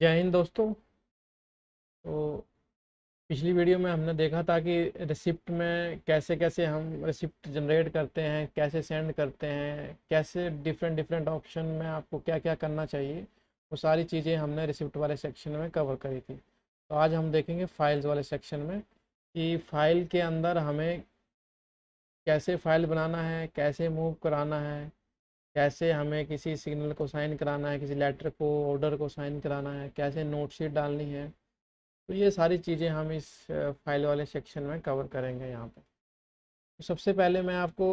जय हिंद दोस्तों। तो पिछली वीडियो में हमने देखा था कि रिसिप्ट में कैसे कैसे हम रिसिप्ट जनरेट करते हैं, कैसे सेंड करते हैं, कैसे डिफरेंट डिफरेंट ऑप्शन में आपको क्या क्या करना चाहिए। वो सारी चीज़ें हमने रिसिप्ट वाले सेक्शन में कवर करी थी। तो आज हम देखेंगे फाइल्स वाले सेक्शन में कि फाइल के अंदर हमें कैसे फाइल बनाना है, कैसे मूव कराना है, कैसे हमें किसी सिग्नल को साइन कराना है, किसी लेटर को, ऑर्डर को साइन कराना है, कैसे नोट शीट डालनी है। तो ये सारी चीज़ें हम इस फाइल वाले सेक्शन में कवर करेंगे यहाँ पे। तो सबसे पहले मैं आपको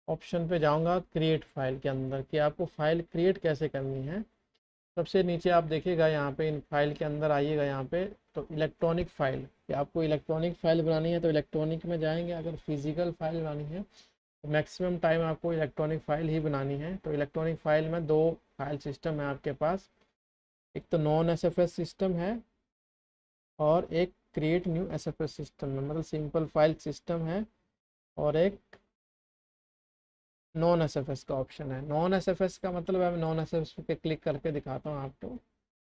ऑप्शन पे जाऊँगा क्रिएट फाइल के अंदर कि आपको फ़ाइल क्रिएट कैसे करनी है। सबसे नीचे आप देखिएगा यहाँ पे, इन फाइल के अंदर आइएगा यहाँ पे, तो इलेक्ट्रॉनिक फ़ाइल कि आपको इलेक्ट्रॉनिक फ़ाइल बनानी है तो इलेक्ट्रॉनिक में जाएंगे। अगर फिजिकल फ़ाइल बनानी है तो मैक्सिमम टाइम आपको इलेक्ट्रॉनिक फ़ाइल ही बनानी है। तो इलेक्ट्रॉनिक फ़ाइल में दो फाइल सिस्टम है आपके पास। एक तो नॉन एसएफएस सिस्टम है और एक क्रिएट न्यू एसएफएस सिस्टम है, मतलब सिंपल फाइल सिस्टम है। और एक नॉन एसएफएस का ऑप्शन है। नॉन एसएफएस का मतलब है, नॉन एसएफएस पे क्लिक करके दिखाता हूँ आपको।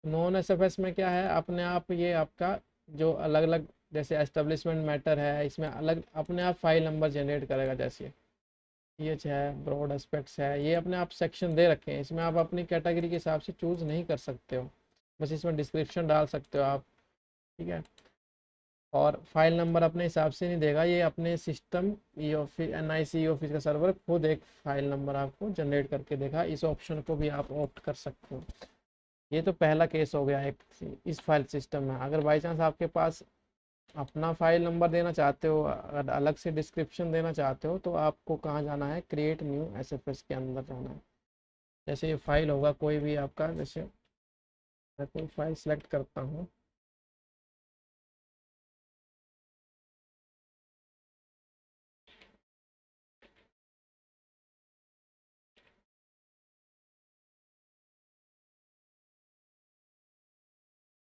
नॉन एसएफएस में क्या है, अपने आप ये आपका जो अलग अलग, जैसे एस्टेब्लिशमेंट मैटर है, इसमें अलग अपने आप फाइल नंबर जनरेट करेगा। जैसे पीएच है, ब्रॉड एस्पेक्ट्स है, ये अपने आप सेक्शन दे रखे हैं। इसमें आप अपनी कैटेगरी के हिसाब से चूज़ नहीं कर सकते हो, बस इसमें डिस्क्रिप्शन डाल सकते हो आप। ठीक है। और फाइल नंबर अपने हिसाब से नहीं देगा, ये अपने system e office NIC office का सर्वर खुद एक फाइल नंबर आपको जनरेट करके देगा। इस ऑप्शन को भी आप ऑप्ट कर सकते हो। ये तो पहला केस हो गया एक इस फाइल सिस्टम में। अगर बाई चांस आपके पास अपना फाइल नंबर देना चाहते हो, अगर अलग से डिस्क्रिप्शन देना चाहते हो, तो आपको कहाँ जाना है, क्रिएट न्यू एसएफएस के अंदर जाना है। जैसे ये फाइल होगा कोई भी आपका, जैसे मैं कोई फाइल सेलेक्ट करता हूँ।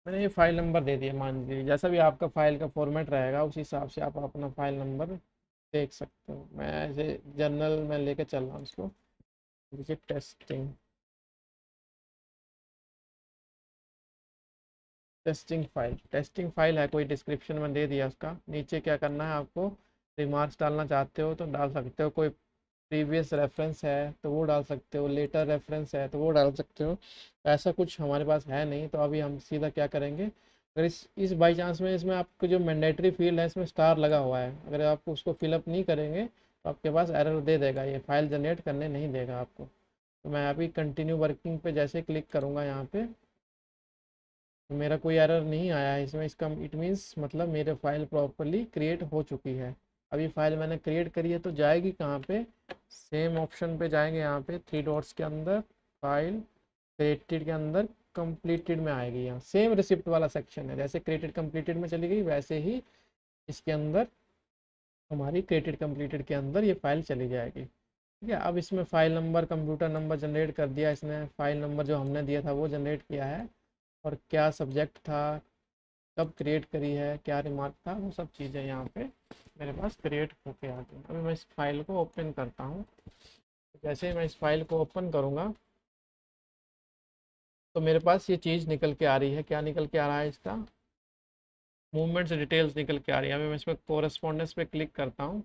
मैंने ये फाइल नंबर दे दिया, मान लीजिए जैसा भी आपका फाइल का फॉर्मेट रहेगा उस हिसाब से आप अपना फाइल नंबर देख सकते हो। मैं ऐसे जनरल में लेके चल रहा हूँ इसको। देखिए टेस्टिंग फाइल है, कोई डिस्क्रिप्शन में दे दिया उसका। नीचे क्या करना है आपको, रिमार्क्स डालना चाहते हो तो डाल सकते हो, कोई प्रीवियस रेफरेंस है तो वो डाल सकते हो, लेटर रेफरेंस है तो वो डाल सकते हो। ऐसा कुछ हमारे पास है नहीं, तो अभी हम सीधा क्या करेंगे, अगर इस बाई चांस में इसमें आपको जो मैंडेटरी फील्ड है इसमें स्टार लगा हुआ है, अगर आप उसको फिलअप नहीं करेंगे तो आपके पास एरर दे देगा, ये फाइल जनरेट करने नहीं देगा आपको। तो मैं अभी कंटिन्यू वर्किंग पे जैसे क्लिक करूँगा यहाँ पे, तो मेरा कोई एरर नहीं आया है इसमें। इसका इट मीन्स मतलब मेरे फाइल प्रॉपरली क्रिएट हो चुकी है। अभी फाइल मैंने क्रिएट करी है तो जाएगी कहाँ पे, सेम ऑप्शन पे जाएंगे, यहाँ पे थ्री डॉट्स के अंदर फाइल क्रिएटेड के अंदर कंप्लीटेड में आएगी। यहाँ सेम रिसिप्ट वाला सेक्शन है, जैसे क्रिएटेड कंप्लीटेड में चली गई वैसे ही इसके अंदर हमारी क्रिएटेड कंप्लीटेड के अंदर ये फाइल चली जाएगी। ठीक है। अब इसमें file number, computer number generate कर दिया इसने, फाइल नंबर जो हमने दिया था वो जनरेट किया है, और क्या सब्जेक्ट था, कब क्रिएट करी है, क्या रिमार्क था, वो सब चीज़ें यहाँ पे मेरे पास क्रिएट होके आ गई। अभी मैं इस फाइल को ओपन करता हूँ। जैसे ही मैं इस फाइल को ओपन करूँगा तो मेरे पास ये चीज़ निकल के आ रही है। क्या निकल के आ रहा है, इसका मूवमेंट्स डिटेल्स निकल के आ रही है। अभी मैं इसमें कोरस्पॉन्डेंस पे क्लिक करता हूँ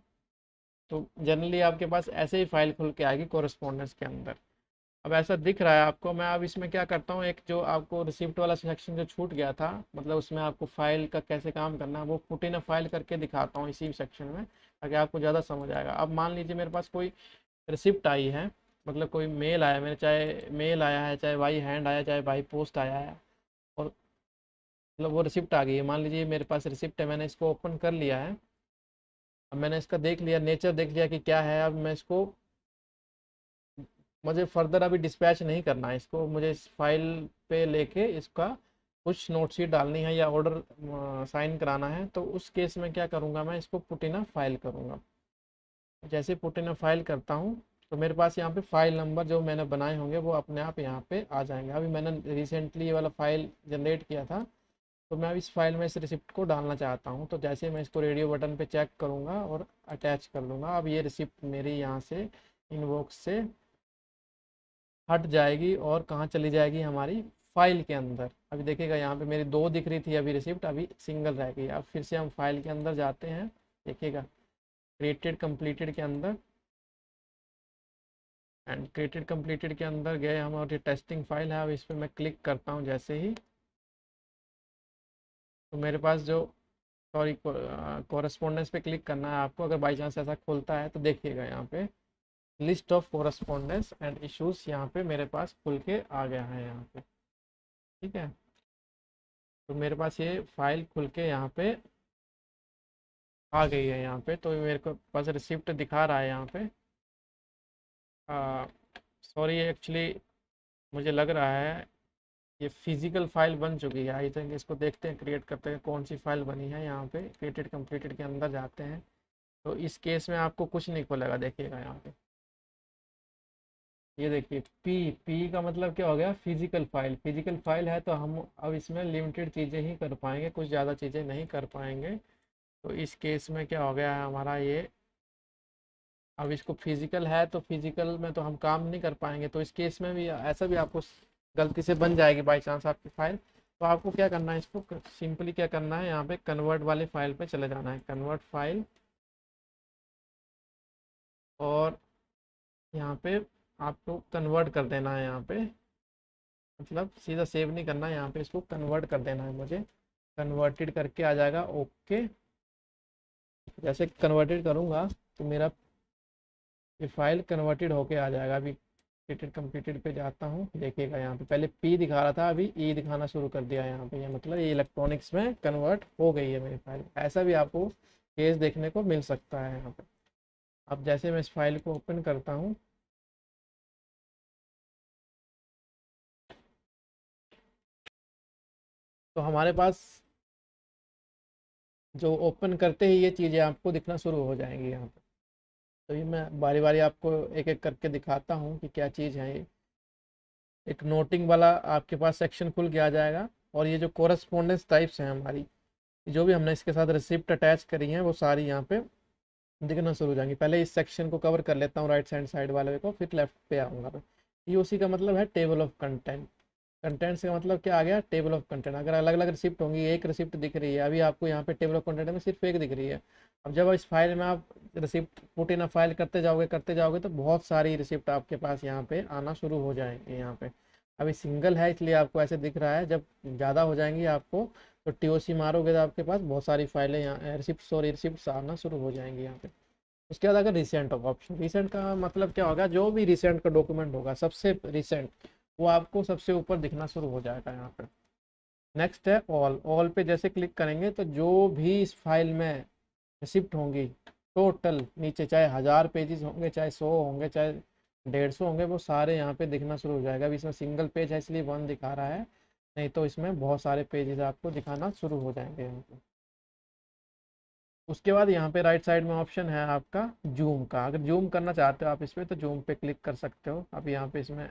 तो जनरली आपके पास ऐसे ही फाइल खुल के आएगी कोरस्पॉन्डेंस के अंदर। अब ऐसा दिख रहा है आपको। मैं अब इसमें क्या करता हूँ, एक जो आपको रिसिप्ट वाला सेक्शन जो छूट गया था, मतलब उसमें आपको फाइल का कैसे काम करना है वो पुट इन अ फाइल करके दिखाता हूँ इसी सेक्शन में, ताकि आपको ज़्यादा समझ आएगा। अब मान लीजिए मेरे पास कोई रिसिप्ट आई है, मतलब कोई मेल आया, मेरे चाहे मेल आया है, चाहे बाई हैंड आया, चाहे बाई पोस्ट आया है, और मतलब वो रिसिप्ट आ गई है। मान लीजिए मेरे पास रिसिप्ट है, मैंने इसको ओपन कर लिया है। अब मैंने इसका देख लिया, नेचर देख लिया कि क्या है। अब मैं इसको, मुझे फर्दर अभी डिस्पैच नहीं करना है इसको, मुझे इस फाइल पे लेके इसका कुछ नोट शीट डालनी है या ऑर्डर साइन कराना है। तो उस केस में क्या करूँगा, मैं इसको पुट इन अ फाइल करूँगा। जैसे पुट इन अ फाइल करता हूँ तो मेरे पास यहाँ पे फाइल नंबर जो मैंने बनाए होंगे वो अपने आप यहाँ पे आ जाएंगे। अभी मैंने रिसेंटली ये वाला फाइल जनरेट किया था, तो मैं अब इस फाइल में इस रिसिप्ट को डालना चाहता हूँ। तो जैसे मैं इसको रेडियो बटन पे चेक करूँगा और अटैच कर लूँगा, अब ये रिसिप्ट मेरी यहाँ से इनबॉक्स से हट जाएगी और कहाँ चली जाएगी, हमारी फाइल के अंदर। अभी देखिएगा यहाँ पे मेरी दो दिख रही थी अभी रिसिप्ट, अभी सिंगल रह गई। अब फिर से हम फाइल के अंदर जाते हैं, देखिएगा क्रिएटेड कंप्लीटेड के अंदर, एंड क्रिएटेड कंप्लीटेड के अंदर गए हम और ये टेस्टिंग फाइल है। अब इस पर मैं क्लिक करता हूँ जैसे ही, तो मेरे पास जो, सॉरी, कोरस्पोंडेंस पे क्लिक करना है आपको। अगर बाई चांस ऐसा खुलता है तो देखिएगा यहाँ पे list of correspondence and issues यहाँ पे मेरे पास खुल के आ गया है यहाँ पे, ठीक है। तो मेरे पास ये फाइल खुल के यहाँ पे आ गई है यहाँ पे, तो मेरे को पास रिसिप्ट दिखा रहा है यहाँ पे। सॉरी, एक्चुअली मुझे लग रहा है ये फिजिकल फाइल बन चुकी है। आई थिंक इसको देखते हैं, क्रिएट करते हैं कौन सी फाइल बनी है। यहाँ पे क्रिएटेड कंप्लीटेड के अंदर जाते हैं, तो इस केस में आपको कुछ नहीं खुलेगा, देखिएगा यहाँ पे। ये देखिए पी, पी का मतलब क्या हो गया, फिजिकल फाइल। फिजिकल फाइल है तो हम अब इसमें लिमिटेड चीज़ें ही कर पाएंगे, कुछ ज़्यादा चीज़ें नहीं कर पाएंगे। तो इस केस में क्या हो गया है हमारा ये, अब इसको फिजिकल है तो फिजिकल में तो हम काम नहीं कर पाएंगे। तो इस केस में भी ऐसा भी आपको गलती से बन जाएगी बाई चांस आपकी फाइल, तो आपको क्या करना है, इसको सिंपली क्या करना है, यहाँ पे कन्वर्ट वाले फाइल पे चले जाना है, कन्वर्ट फाइल, और यहाँ पे आपको कन्वर्ट कर देना है। यहाँ पे मतलब सीधा सेव नहीं करना है, यहाँ पे इसको कन्वर्ट कर देना है मुझे। कन्वर्टेड करके आ जाएगा, ओके। जैसे कन्वर्टेड करूँगा तो मेरा ये फाइल कन्वर्टेड होके आ जाएगा। अभी क्रिएटेड कंप्लीटेड पे जाता हूँ, देखिएगा यहाँ पे पहले पी दिखा रहा था, अभी ई दिखाना शुरू कर दिया यहाँ पे। ये मतलब ये इलेक्ट्रॉनिक्स में कन्वर्ट हो गई है मेरी फाइल। ऐसा भी आपको केस देखने को मिल सकता है यहाँ पे। अब जैसे मैं इस फाइल को ओपन करता हूँ, तो हमारे पास जो ओपन करते ही ये चीज़ें आपको दिखना शुरू हो जाएंगी यहाँ पे। तो ये मैं बारी बारी आपको एक एक करके दिखाता हूँ कि क्या चीज़ है ये। एक नोटिंग वाला आपके पास सेक्शन खुल के आ जाएगा, और ये जो कोरस्पोंडेंस टाइप्स हैं हमारी, जो भी हमने इसके साथ रिसिप्ट अटैच करी हैं वो सारी यहाँ पे दिखना शुरू हो जाएंगी। पहले इस सेक्शन को कवर कर लेता हूँ, राइट हैंड साइड वाले को, फिर लेफ्ट पे आऊँगा मैं। ये उसी का मतलब है टेबल ऑफ कंटेंट। कंटेंट्स का मतलब क्या आ गया, टेबल ऑफ कंटेंट। अगर अलग अलग रिसिप्ट होंगी, एक रिसिप्ट दिख रही है अभी आपको यहाँ पे टेबल ऑफ कंटेंट में सिर्फ एक दिख रही है। अब जब इस फाइल में आप receipt put in a file करते जाओगे तो बहुत सारी रिसिप्ट आपके पास यहाँ पे आना शुरू हो जाएंगे यहाँ पे। अभी सिंगल है इसलिए आपको ऐसे दिख रहा है, जब ज़्यादा हो जाएंगी आपको तो टीओसी मारोगे तो आपके पास बहुत सारी फाइलें यहाँ रिसिप्ट आना शुरू हो जाएंगी यहाँ पे। उसके बाद अगर रिसेंट होगा ऑप्शन, रिसेंट का मतलब क्या होगा, जो भी रिसेंट का डॉक्यूमेंट होगा सबसे रिसेंट, वो आपको सबसे ऊपर दिखना शुरू हो जाएगा यहाँ पे। नेक्स्ट है ऑल। ऑल पे जैसे क्लिक करेंगे तो जो भी इस फाइल में रिसिप्ट होंगी टोटल नीचे, चाहे 1000 पेजेस होंगे, चाहे 100 होंगे, चाहे 150 होंगे, वो सारे यहाँ पे दिखना शुरू हो जाएगा। अभी इसमें सिंगल पेज है इसलिए 1 दिखा रहा है, नहीं तो इसमें बहुत सारे पेजेस आपको दिखाना शुरू हो जाएंगे यहाँ पे। उसके बाद यहाँ पे राइट साइड में ऑप्शन है आपका जूम का। अगर जूम करना चाहते हो आप इस पर तो जूम पे क्लिक कर सकते हो। अब यहाँ पे इसमें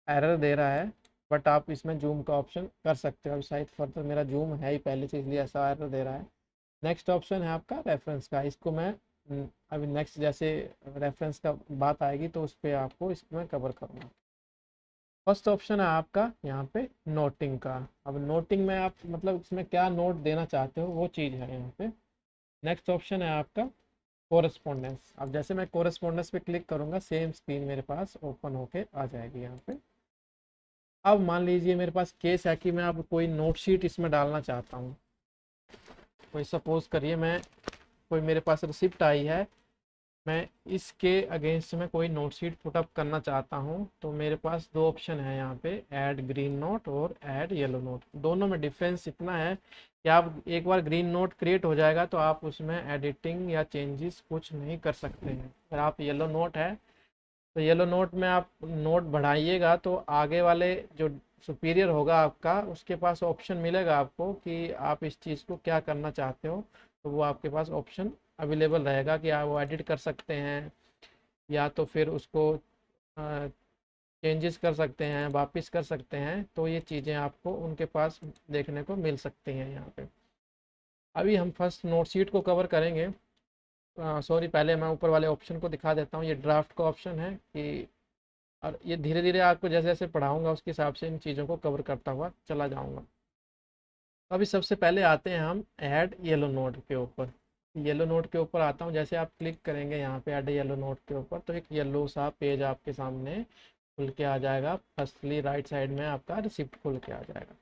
एरर दे रहा है, बट आप इसमें जूम का ऑप्शन कर सकते हो। अब शायद फर्दर मेरा जूम है ही पहले से, इसलिए ऐसा एरर दे रहा है। नेक्स्ट ऑप्शन है आपका रेफरेंस का। इसको मैं अभी नेक्स्ट जैसे रेफरेंस का बात आएगी तो उस पर आपको इसमें कवर करूँगा। फर्स्ट ऑप्शन है आपका यहाँ पे नोटिंग का। अब नोटिंग में आप मतलब इसमें क्या नोट देना चाहते हो वो चीज़ है यहाँ पे। नेक्स्ट ऑप्शन है आपका कोरस्पोंडेंस। अब जैसे मैं कोरस्पोंडेंस पे क्लिक करूँगा, सेम स्क्रीन मेरे पास ओपन होके आ जाएगी यहाँ पे। अब मान लीजिए मेरे पास केस है कि मैं अब कोई नोट शीट इसमें डालना चाहता हूँ। कोई सपोज करिए मैं, कोई मेरे पास रिसिप्ट आई है, मैं इसके अगेंस्ट में कोई नोट शीट पुटअप करना चाहता हूँ, तो मेरे पास दो ऑप्शन है यहाँ पे, ऐड ग्रीन नोट और ऐड येलो नोट। दोनों में डिफरेंस इतना है कि आप एक बार ग्रीन नोट क्रिएट हो जाएगा तो आप उसमें एडिटिंग या चेंजेस कुछ नहीं कर सकते हैं। अगर आप येलो नोट है तो येलो नोट में आप नोट बढ़ाइएगा तो आगे वाले जो सुपीरियर होगा आपका, उसके पास ऑप्शन मिलेगा आपको कि आप इस चीज़ को क्या करना चाहते हो। तो वो आपके पास ऑप्शन अवेलेबल रहेगा कि आप वो एडिट कर सकते हैं, या तो फिर उसको चेंजेस कर सकते हैं, वापस कर सकते हैं। तो ये चीज़ें आपको उनके पास देखने को मिल सकती हैं यहाँ पे। अभी हम फर्स्ट नोट शीट को कवर करेंगे। सॉरी, पहले मैं ऊपर वाले ऑप्शन को दिखा देता हूँ। ये ड्राफ्ट का ऑप्शन है कि और ये धीरे धीरे आपको जैसे जैसे पढ़ाऊंगा उसके हिसाब से इन चीज़ों को कवर करता हुआ चला जाऊंगा। अभी सबसे पहले आते हैं हम ऐड येलो नोट के ऊपर। येलो नोट के ऊपर आता हूँ, जैसे आप क्लिक करेंगे यहाँ पे ऐड येलो नोट के ऊपर तो एक येलो सा पेज आपके सामने खुल के आ जाएगा। फर्स्टली राइट साइड में आपका रिसिप्ट खुल के आ जाएगा।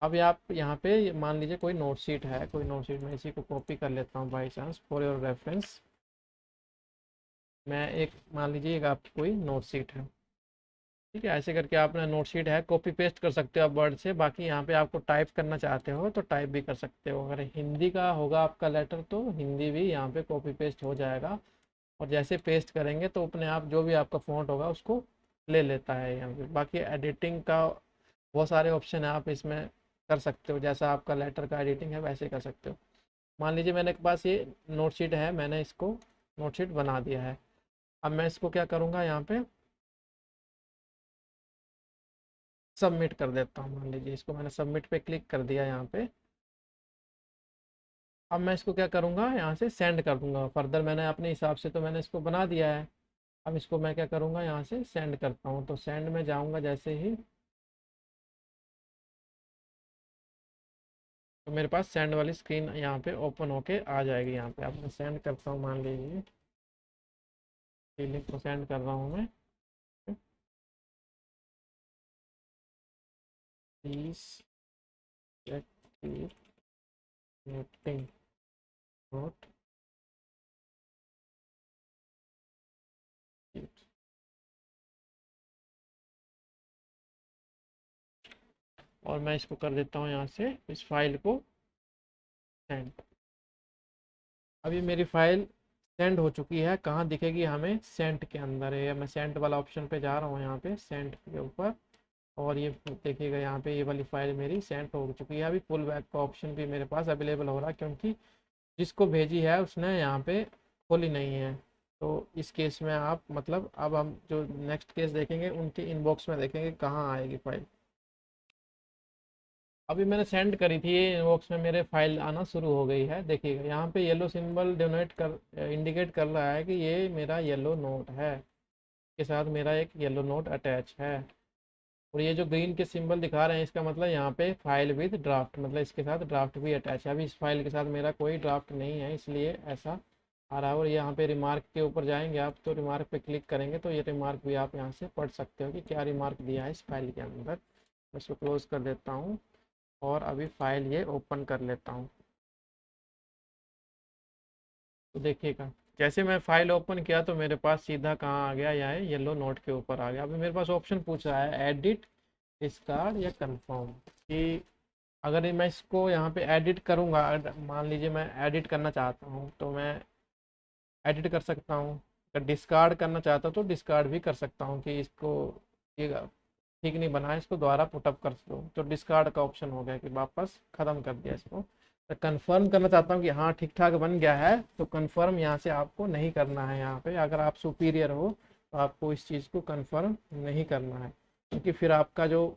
अभी आप यहाँ पे मान लीजिए कोई नोट शीट है, कोई नोट शीट में इसी को कॉपी कर लेता हूँ by chance for your reference. मैं एक मान लीजिए एक आपकी कोई नोट शीट है, ठीक है। ऐसे करके आपने नोट शीट है, कॉपी पेस्ट कर सकते हो आप वर्ड से। बाकी यहाँ पे आपको टाइप करना चाहते हो तो टाइप भी कर सकते हो। अगर हिंदी का होगा आपका लेटर तो हिंदी भी यहाँ पे कॉपी पेस्ट हो जाएगा। और जैसे पेस्ट करेंगे तो अपने आप जो भी आपका फ़ॉन्ट होगा उसको ले लेता है यहाँ पे। बाकी एडिटिंग का बहुत सारे ऑप्शन है, आप इसमें कर सकते हो। जैसा आपका लेटर का एडिटिंग है वैसे कर सकते हो। मान लीजिए मेरे पास ये नोट शीट है, मैंने इसको नोट शीट बना दिया है। अब मैं इसको क्या करूँगा, यहाँ पे सबमिट कर देता हूँ। मान लीजिए इसको मैंने सबमिट पे क्लिक कर दिया यहाँ पे। अब मैं इसको क्या करूँगा, यहाँ से सेंड कर दूंगा फर्दर। मैंने अपने हिसाब से तो मैंने इसको बना दिया है। अब इसको मैं क्या करूँगा, यहाँ से सेंड करता हूँ। तो सेंड में जाऊँगा जैसे ही तो मेरे पास सेंड वाली स्क्रीन यहाँ पे ओपन होके आ जाएगी। यहाँ पे अब मैं सेंड करता हूँ, मान लीजिए लिंक को सेंड कर रहा हूँ मैं। Please check meeting note. और मैं इसको कर देता हूँ यहाँ से इस फाइल को सेंड। अभी मेरी फाइल सेंड हो चुकी है। कहाँ दिखेगी हमें, सेंट के अंदर है। मैं सेंट वाला ऑप्शन पे जा रहा हूँ, यहाँ पे सेंट के ऊपर। और ये देखिएगा यहाँ पे ये वाली फाइल मेरी सेंट हो चुकी है। अभी पुल बैक का ऑप्शन भी मेरे पास अवेलेबल हो रहा है, क्योंकि जिसको भेजी है उसने यहाँ पे खोली नहीं है। तो इस केस में आप मतलब अब हम जो नेक्स्ट केस देखेंगे उनके इनबॉक्स में देखेंगे कहाँ आएगी फाइल। अभी मैंने सेंड करी थी, ये इनबॉक्स में मेरे फाइल आना शुरू हो गई है। देखिएगा यहाँ पे येलो सिंबल डोनेट कर इंडिकेट कर रहा है कि ये मेरा येलो नोट है, के साथ मेरा एक येलो नोट अटैच है। और ये जो ग्रीन के सिंबल दिखा रहे हैं इसका मतलब यहाँ पे फाइल विद ड्राफ्ट, मतलब इसके साथ ड्राफ्ट भी अटैच है। अभी इस फाइल के साथ मेरा कोई ड्राफ्ट नहीं है, इसलिए ऐसा आ रहा है। और यहाँ पे रिमार्क के ऊपर जाएंगे आप तो रिमार्क पे क्लिक करेंगे तो ये रिमार्क भी आप यहाँ से पढ़ सकते हो कि क्या रिमार्क दिया है इस फाइल के अंदर। मैं इसको क्लोज कर देता हूँ और अभी फाइल ये ओपन कर लेता हूँ। तो देखिएगा जैसे मैं फाइल ओपन किया तो मेरे पास सीधा कहाँ आ गया, यहाँ येलो नोट के ऊपर आ गया। अभी मेरे पास ऑप्शन पूछ रहा है एडिट, डिस्कार्ड या कंफर्म, कि अगर मैं इसको यहाँ पे एडिट करूँगा, मान लीजिए मैं एडिट करना चाहता हूँ तो मैं एडिट कर सकता हूँ। अगर डिस्कार्ड करना चाहता हूँ तो डिस्कार्ड भी कर सकता हूँ कि इसको ये ठीक नहीं बना है, इसको दोबारा पुटअप कर दो। तो डिस्कार्ड का ऑप्शन हो गया कि वापस ख़त्म कर दिया इसको। तो कंफर्म करना चाहता हूँ कि हाँ ठीक ठाक बन गया है, तो कंफर्म यहाँ से आपको नहीं करना है। यहाँ पे अगर आप सुपीरियर हो तो आपको इस चीज़ को कंफर्म नहीं करना है, क्योंकि फिर आपका जो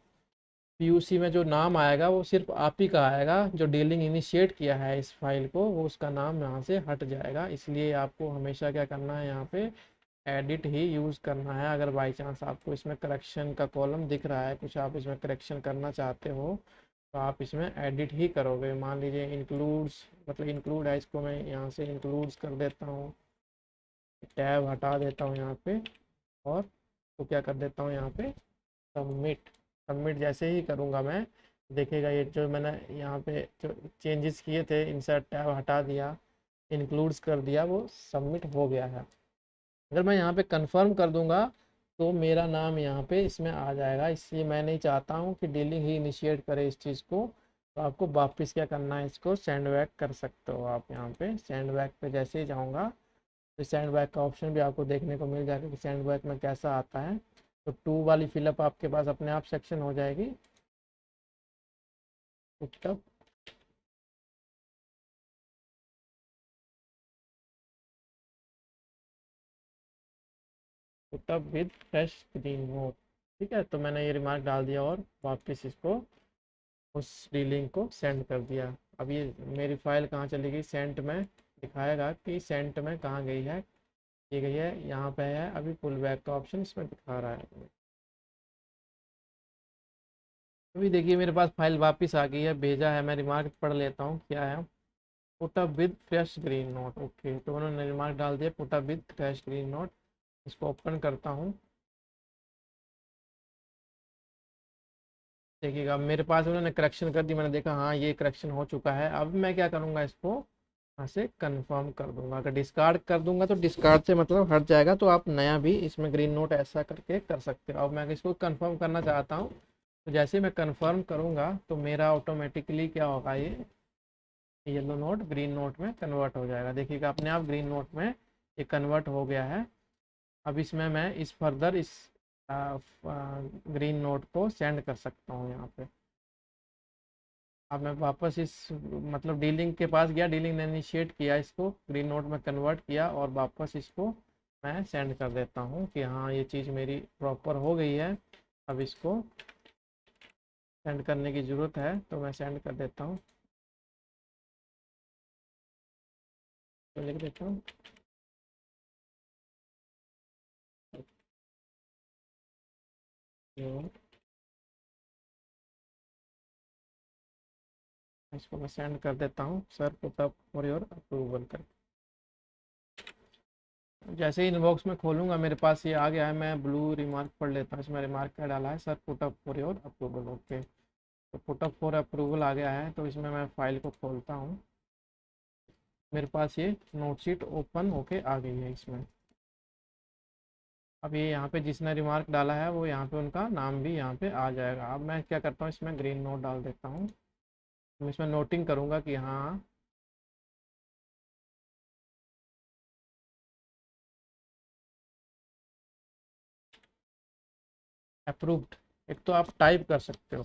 पीयूसी में जो नाम आएगा वो सिर्फ आप ही का आएगा। जो डीलिंग इनिशिएट किया है इस फाइल को वो उसका नाम यहाँ से हट जाएगा। इसलिए आपको हमेशा क्या करना है, यहाँ पे एडिट ही यूज़ करना है। अगर बाई चांस आपको इसमें करेक्शन का कॉलम दिख रहा है, कुछ आप इसमें करेक्शन करना चाहते हो तो आप इसमें एडिट ही करोगे। मान लीजिए इंक्लूड्स, मतलब इंक्लूड है, इसको मैं यहाँ से इंक्लूड्स कर देता हूँ, टैब हटा देता हूँ यहाँ पे। और तो क्या कर देता हूँ यहाँ पे सबमिट। सबमिट जैसे ही करूँगा मैं, देखिएगा ये जो मैंने यहाँ पे जो चेंजेस किए थे, इंसर्ट टैब हटा दिया, इंक्लूड्स कर दिया, वो सबमिट हो गया है। अगर मैं यहाँ पे कंफर्म कर दूंगा तो मेरा नाम यहाँ पे इसमें आ जाएगा। इसलिए मैं नहीं चाहता हूँ कि डीलिंग ही इनिशिएट करे इस चीज़ को। तो आपको वापस क्या करना है, इसको सेंड बैक कर सकते हो आप। यहाँ पे सेंड बैक पे जैसे ही जाऊँगा तो सेंड बैक का ऑप्शन भी आपको देखने को मिल जाएगा कि सेंड बैक में कैसा आता है। तो टू वाली फिलअप आपके पास अपने आप सेक्शन हो जाएगी। तब तब विद फ्रेश स्क्रीन मोड, ठीक है। तो मैंने ये रिमार्क डाल दिया और वापस इसको उस डीलिंग को सेंड कर दिया। अब ये मेरी फाइल कहाँ चली गई, सेंट में दिखाएगा कि सेंट में कहाँ गई है, ये गई है यहाँ पे है। अभी पुल बैक का ऑप्शन इसमें दिखा रहा है। अभी देखिए मेरे पास फाइल वापस आ गई है, भेजा है, मैं रिमार्क पढ़ लेता हूँ क्या है। Put up with fresh green note, okay, तो उन्होंने रिमार्क डाल दिया put up with fresh green note. इसको ओपन करता हूँ। देखिएगा मेरे पास उन्होंने करेक्शन कर दी, मैंने देखा हाँ ये करेक्शन हो चुका है। अब मैं क्या करूँगा, इसको यहाँ से कंफर्म कर दूंगा। अगर डिस्कार्ड कर दूंगा तो डिस्कार्ड से मतलब हट जाएगा, तो आप नया भी इसमें ग्रीन नोट ऐसा करके कर सकते हो। अब मैं इसको कंफर्म करना चाहता हूँ, तो जैसे मैं कंफर्म करूँगा तो मेरा ऑटोमेटिकली क्या होगा, ये येलो नोट ग्रीन नोट में कन्वर्ट हो जाएगा। देखिएगा अपने आप ग्रीन नोट में ये कन्वर्ट हो गया है। अब इसमें मैं इस फर्दर इस ग्रीन नोट को सेंड कर सकता हूँ यहाँ पे। अब मैं वापस इस मतलब डीलिंग के पास गया, डीलिंग ने इनिशिएट किया, इसको ग्रीन नोट में कन्वर्ट किया और वापस इसको मैं सेंड कर देता हूँ कि हाँ ये चीज़ मेरी प्रॉपर हो गई है। अब इसको सेंड करने की ज़रूरत है, तो मैं सेंड कर देता हूँ, तो लिख देता हूँ। तो इसको मैं सेंड कर देता हूँ, sir put up for your approval कर। जैसे ही इनबॉक्स में खोलूंगा मेरे पास ये आ गया है। मैं ब्लू रिमार्क पढ़ लेता हूँ, इसमें रिमार्क क्या डाला है, sir put up for your approval, okay. तो पुट अप फॉर अप्रूवल आ गया है, तो इसमें मैं फाइल को खोलता हूँ। मेरे पास ये नोटशीट ओपन होके आ गई है इसमें। अब ये यहाँ पे जिसने रिमार्क डाला है वो यहाँ पे उनका नाम भी यहाँ पे आ जाएगा। अब मैं क्या करता हूँ, इसमें ग्रीन नोट डाल देता हूँ। मैं इसमें नोटिंग करूँगा कि हाँ अप्रूव्ड। एक तो आप टाइप कर सकते हो,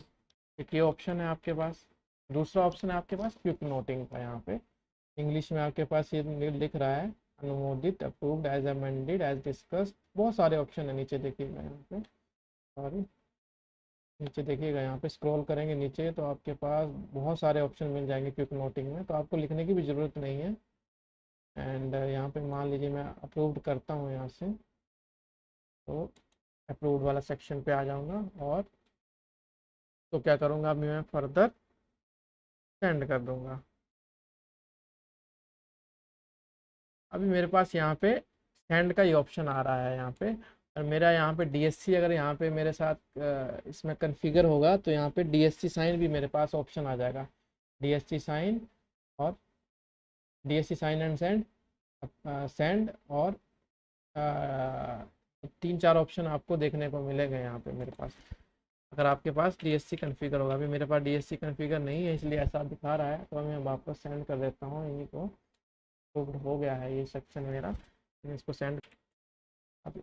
एक ये ऑप्शन है आपके पास। दूसरा ऑप्शन है आपके पास क्विक नोटिंग का। यहाँ पे इंग्लिश में आपके पास ये लिख रहा है अनुमोदित, approved, as amended, as discussed. बहुत सारे ऑप्शन है, नीचे देखिएगा यहाँ पे। सॉरी, नीचे देखिएगा यहाँ पे स्क्रॉल करेंगे नीचे तो आपके पास बहुत सारे ऑप्शन मिल जाएंगे क्विक नोटिंग में, तो आपको लिखने की भी ज़रूरत नहीं है। एंड यहाँ पे मान लीजिए मैं अप्रूव्ड करता हूँ यहाँ से, तो अप्रूव्ड वाला सेक्शन पे आ जाऊँगा और तो क्या करूँगा, अभी मैं फर्दर सेंड कर दूँगा। अभी मेरे पास यहाँ पे सेंड का ही ऑप्शन आ रहा है यहाँ पे। और मेरा यहाँ पे डीएससी अगर यहाँ पे मेरे साथ इसमें कॉन्फ़िगर होगा तो यहाँ पे डीएससी साइन भी मेरे पास ऑप्शन आ जाएगा। डीएससी साइन और DSC sign and send, send और तीन चार ऑप्शन आपको देखने को मिलेगा यहाँ पे मेरे पास, अगर आपके पास डीएससी कॉन्फ़िगर होगा। अभी मेरे पास डीएससी कॉन्फ़िगर नहीं है इसलिए ऐसा दिखा रहा है, तो मैं वापस सेंड कर देता हूँ इन्हीं को। तो हो गया है ये सेक्शन मेरा, मैं इसको सेंड। अब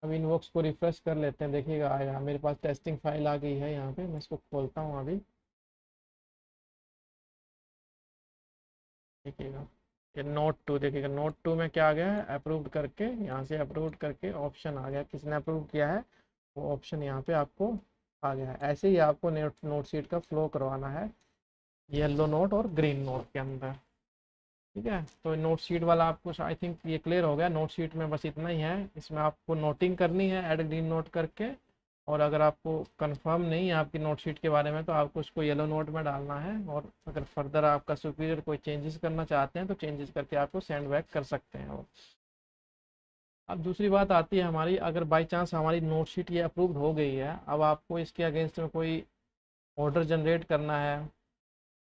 अब इनबॉक्स को रिफ्रेश कर लेते हैं, देखिएगा आएगा। मेरे पास टेस्टिंग फाइल आ गई है यहाँ पे, मैं इसको खोलता हूँ अभी, देखिएगा। ये नोट टू, देखिएगा नोट टू में क्या आ गया है, अप्रूव्ड करके यहाँ से अप्रूव्ड करके ऑप्शन आ गया, किसने अप्रूव किया है वो ऑप्शन यहाँ पे आपको आ गया है। ऐसे ही आपको नोट शीट का फ्लो करवाना है येलो नोट और ग्रीन नोट के अंदर, ठीक है। तो नोट शीट वाला आपको आई थिंक ये क्लियर हो गया। नोट शीट में बस इतना ही है, इसमें आपको नोटिंग करनी है ऐड ग्रीन नोट करके। और अगर आपको कंफर्म नहीं है आपकी नोट शीट के बारे में तो आपको उसको येलो नोट में डालना है। और अगर फर्दर आपका सुपीरियर कोई चेंजेस करना चाहते हैं तो चेंजेस करके आपको सेंड बैक कर सकते हैं वो। अब दूसरी बात आती है हमारी, अगर बाई चांस हमारी नोट शीट ये अप्रूव्ड हो गई है, अब आपको इसके अगेंस्ट में कोई ऑर्डर जनरेट करना है,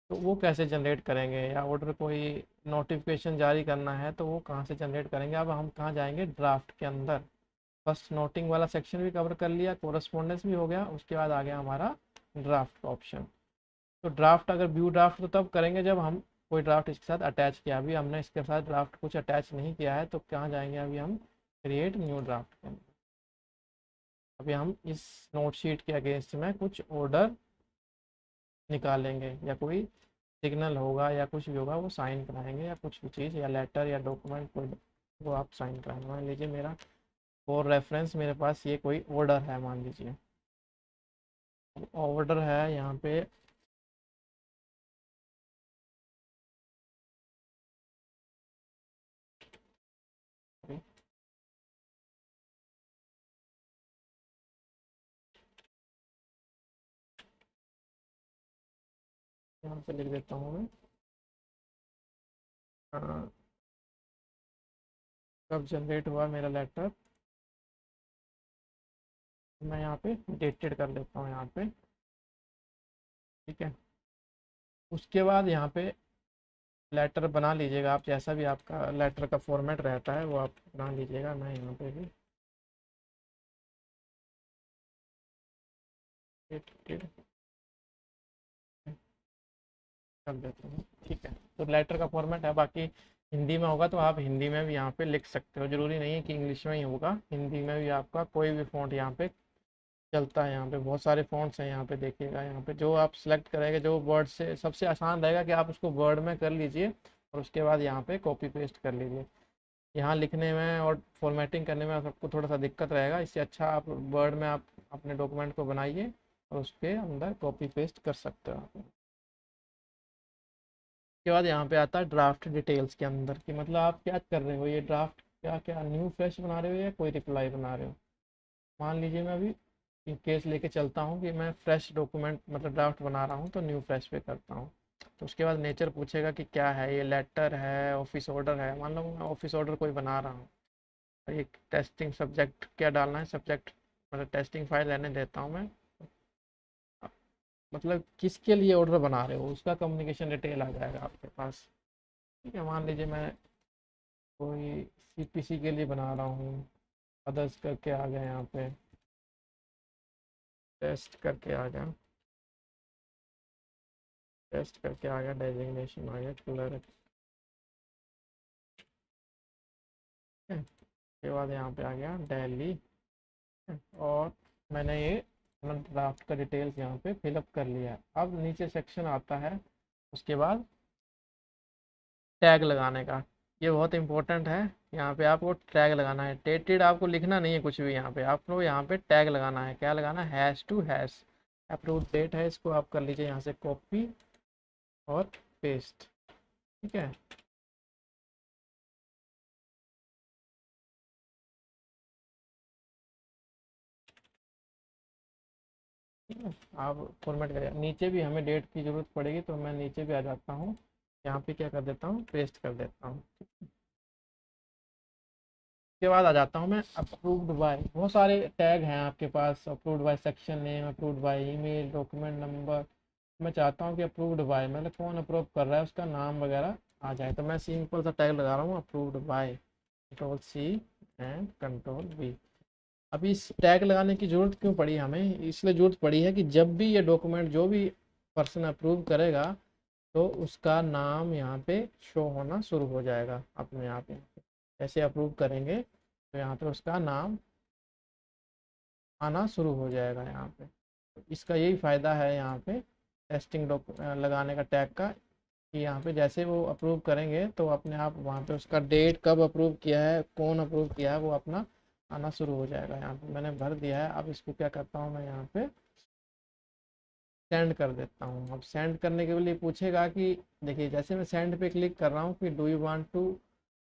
तो वो कैसे जनरेट करेंगे, या ऑर्डर कोई नोटिफिकेशन जारी करना है तो वो कहाँ से जनरेट करेंगे। अब हम कहाँ जाएंगे, ड्राफ्ट के अंदर। फर्स्ट नोटिंग वाला सेक्शन भी कवर कर लिया, कोरस्पॉन्डेंस भी हो गया, उसके बाद आ गया हमारा ड्राफ्ट का ऑप्शन। तो ड्राफ्ट, अगर व्यू ड्राफ्ट तो तब करेंगे जब हम कोई ड्राफ्ट इसके साथ अटैच किया। अभी हमने इसके साथ ड्राफ्ट कुछ अटैच नहीं किया है, तो कहाँ जाएंगे अभी हम, क्रिएट न्यू ड्राफ्ट के अंदर। अभी हम इस नोट शीट के अगेंस्ट में कुछ ऑर्डर निकालेंगे, या कोई सिग्नल होगा या कुछ भी होगा वो साइन कराएंगे, या कुछ भी चीज़ या लेटर या डॉक्यूमेंट कोई, वो आप साइन कराएंगे। मान लीजिए मेरा फॉर रेफरेंस मेरे पास ये कोई ऑर्डर है, मान लीजिए ऑर्डर है यहाँ पे। यहाँ पे लिख देता हूँ मैं हाँ, कब जनरेट हुआ मेरा लेटर। मैं यहाँ पे डेटेड कर देता हूँ यहाँ पे। ठीक है, उसके बाद यहाँ पे लेटर बना लीजिएगा आप, जैसा भी आपका लेटर का फॉर्मेट रहता है वो आप बना लीजिएगा। मैं यहाँ पे भी डेटेड कर देता हूँ। ठीक है, तो लेटर का फॉर्मेट है, बाकी हिंदी में होगा तो आप हिंदी में भी यहाँ पे लिख सकते हो, ज़रूरी नहीं है कि इंग्लिश में ही होगा, हिंदी में भी आपका कोई भी फ़ॉन्ट यहाँ पे चलता है। यहाँ पे बहुत सारे फ़ॉन्ट्स हैं, यहाँ पे देखिएगा, यहाँ पे जो आप सिलेक्ट करेंगे, जो वर्ड से सबसे आसान रहेगा कि आप उसको वर्ड में कर लीजिए और उसके बाद यहाँ पे कॉपी पेस्ट कर लीजिए। यहाँ लिखने में और फॉर्मेटिंग करने में सबको थोड़ा सा दिक्कत रहेगा, इससे अच्छा आप वर्ड में आप अपने डॉक्यूमेंट को बनाइए और उसके अंदर कॉपी पेस्ट कर सकते हो आप। उसके बाद यहाँ पे आता है ड्राफ्ट डिटेल्स के अंदर कि मतलब आप क्या कर रहे हो, ये ड्राफ्ट क्या क्या न्यू फ्रेश बना रहे हो या कोई रिप्लाई बना रहे हो। मान लीजिए मैं अभी केस लेके चलता हूँ कि मैं फ्रेश डॉक्यूमेंट मतलब ड्राफ्ट बना रहा हूँ, तो न्यू फ्रेश पे करता हूँ। तो उसके बाद नेचर पूछेगा कि क्या है, ये लेटर है, ऑफिस ऑर्डर है। मान लो मैं ऑफिस ऑर्डर कोई बना रहा हूँ, और ये टेस्टिंग सब्जेक्ट क्या डालना है, सब्जेक्ट मतलब टेस्टिंग फाइल रहने देता हूँ मैं। मतलब किसके लिए ऑर्डर बना रहे हो उसका कम्युनिकेशन डिटेल आ जाएगा आपके पास। ठीक है, मान लीजिए मैं कोई सीपीसी के लिए बना रहा हूँ, अदर्स करके आ गया, यहाँ पे टेस्ट करके आ गया, टेस्ट करके आ गया, डेजिग्नेशन आ गया, क्लर्क। उसके बाद यहाँ पे आ गया दिल्ली, और मैंने ये ड्राफ्ट का डिटेल्स यहाँ पे फिलअप कर लिया है। अब नीचे सेक्शन आता है उसके बाद टैग लगाने का। ये बहुत इंपॉर्टेंट है, यहाँ पे आपको टैग लगाना है। डेटेड आपको लिखना नहीं है कुछ भी, यहाँ पे आपको यहाँ पे टैग लगाना है। क्या लगाना है, hash to hash. Approve date है, इसको आप कर लीजिए यहाँ से कॉपी और पेस्ट। ठीक है, ठीक है, आप फॉर्मेट करिए। नीचे भी हमें डेट की ज़रूरत पड़ेगी तो मैं नीचे भी आ जाता हूँ, यहाँ पे क्या कर देता हूँ, पेस्ट कर देता हूँ। उसके बाद आ जाता हूँ मैं अप्रूव्ड बाय। बहुत सारे टैग हैं आपके पास, approved by section name, approved by email, document number. मैं चाहता हूँ कि अप्रूव्ड बाय मतलब कौन अप्रूव कर रहा है उसका नाम वगैरह आ जाए, तो मैं सिंपल सा टैग लगा रहा हूँ approved by, control C and control V. अब इस टैग लगाने की ज़रूरत क्यों पड़ी हमें, इसलिए ज़रूरत पड़ी है कि जब भी ये डॉक्यूमेंट जो भी पर्सन अप्रूव करेगा तो उसका नाम यहाँ पे शो होना शुरू हो जाएगा अपने आप। यहाँ पे जैसे अप्रूव करेंगे तो यहाँ पे उसका नाम आना शुरू हो जाएगा यहाँ पे। तो इसका यही फ़ायदा है यहाँ पे टेस्टिंग लगाने का टैग का, कि यहाँ पे जैसे वो अप्रूव करेंगे तो अपने आप वहाँ पे उसका डेट कब अप्रूव किया है, कौन अप्रूव किया है, वो अपना आना शुरू हो जाएगा। यहाँ पे मैंने भर दिया है। अब इसको क्या करता हूँ मैं यहाँ पे सेंड कर देता हूँ। अब सेंड करने के लिए पूछेगा कि देखिए जैसे मैं सेंड पे क्लिक कर रहा हूँ कि do you want to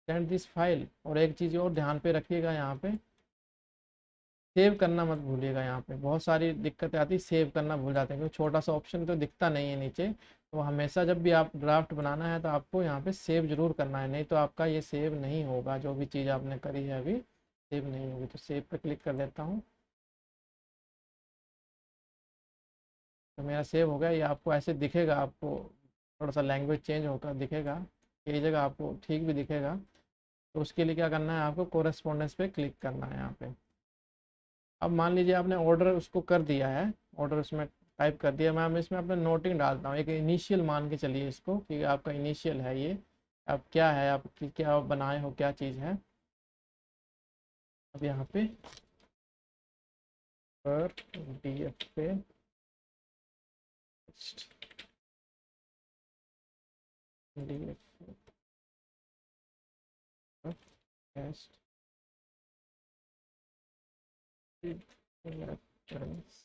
send this file. और एक चीज़ और ध्यान पे रखिएगा, यहाँ पे सेव करना मत भूलिएगा। यहाँ पे बहुत सारी दिक्कतें आती, सेव करना भूल जाते हैं क्योंकि छोटा सा ऑप्शन तो दिखता नहीं है नीचे। तो हमेशा जब भी आप ड्राफ्ट बनाना है तो आपको यहाँ पे सेव जरूर करना है, नहीं तो आपका ये सेव नहीं होगा, जो भी चीज़ आपने करी है अभी सेव नहीं होगी। तो सेव पे क्लिक कर देता हूँ, तो मेरा सेव हो गया। ये आपको ऐसे दिखेगा, आपको थोड़ा सा लैंग्वेज चेंज होकर दिखेगा, कई जगह आपको ठीक भी दिखेगा। तो उसके लिए क्या करना है, आपको कोरेस्पोंडेंस पे क्लिक करना है यहाँ पे। अब मान लीजिए आपने ऑर्डर उसको कर दिया है, ऑर्डर उसमें टाइप कर दिया। मैं इसमें अपने नोटिंग डालता हूँ, एक इनिशियल मान के चलिए इसको कि आपका इनिशियल है ये। अब क्या है, आप क्या आप बनाए हो, क्या चीज़ है। अब यहाँ पे पर डीएफ PDF test reference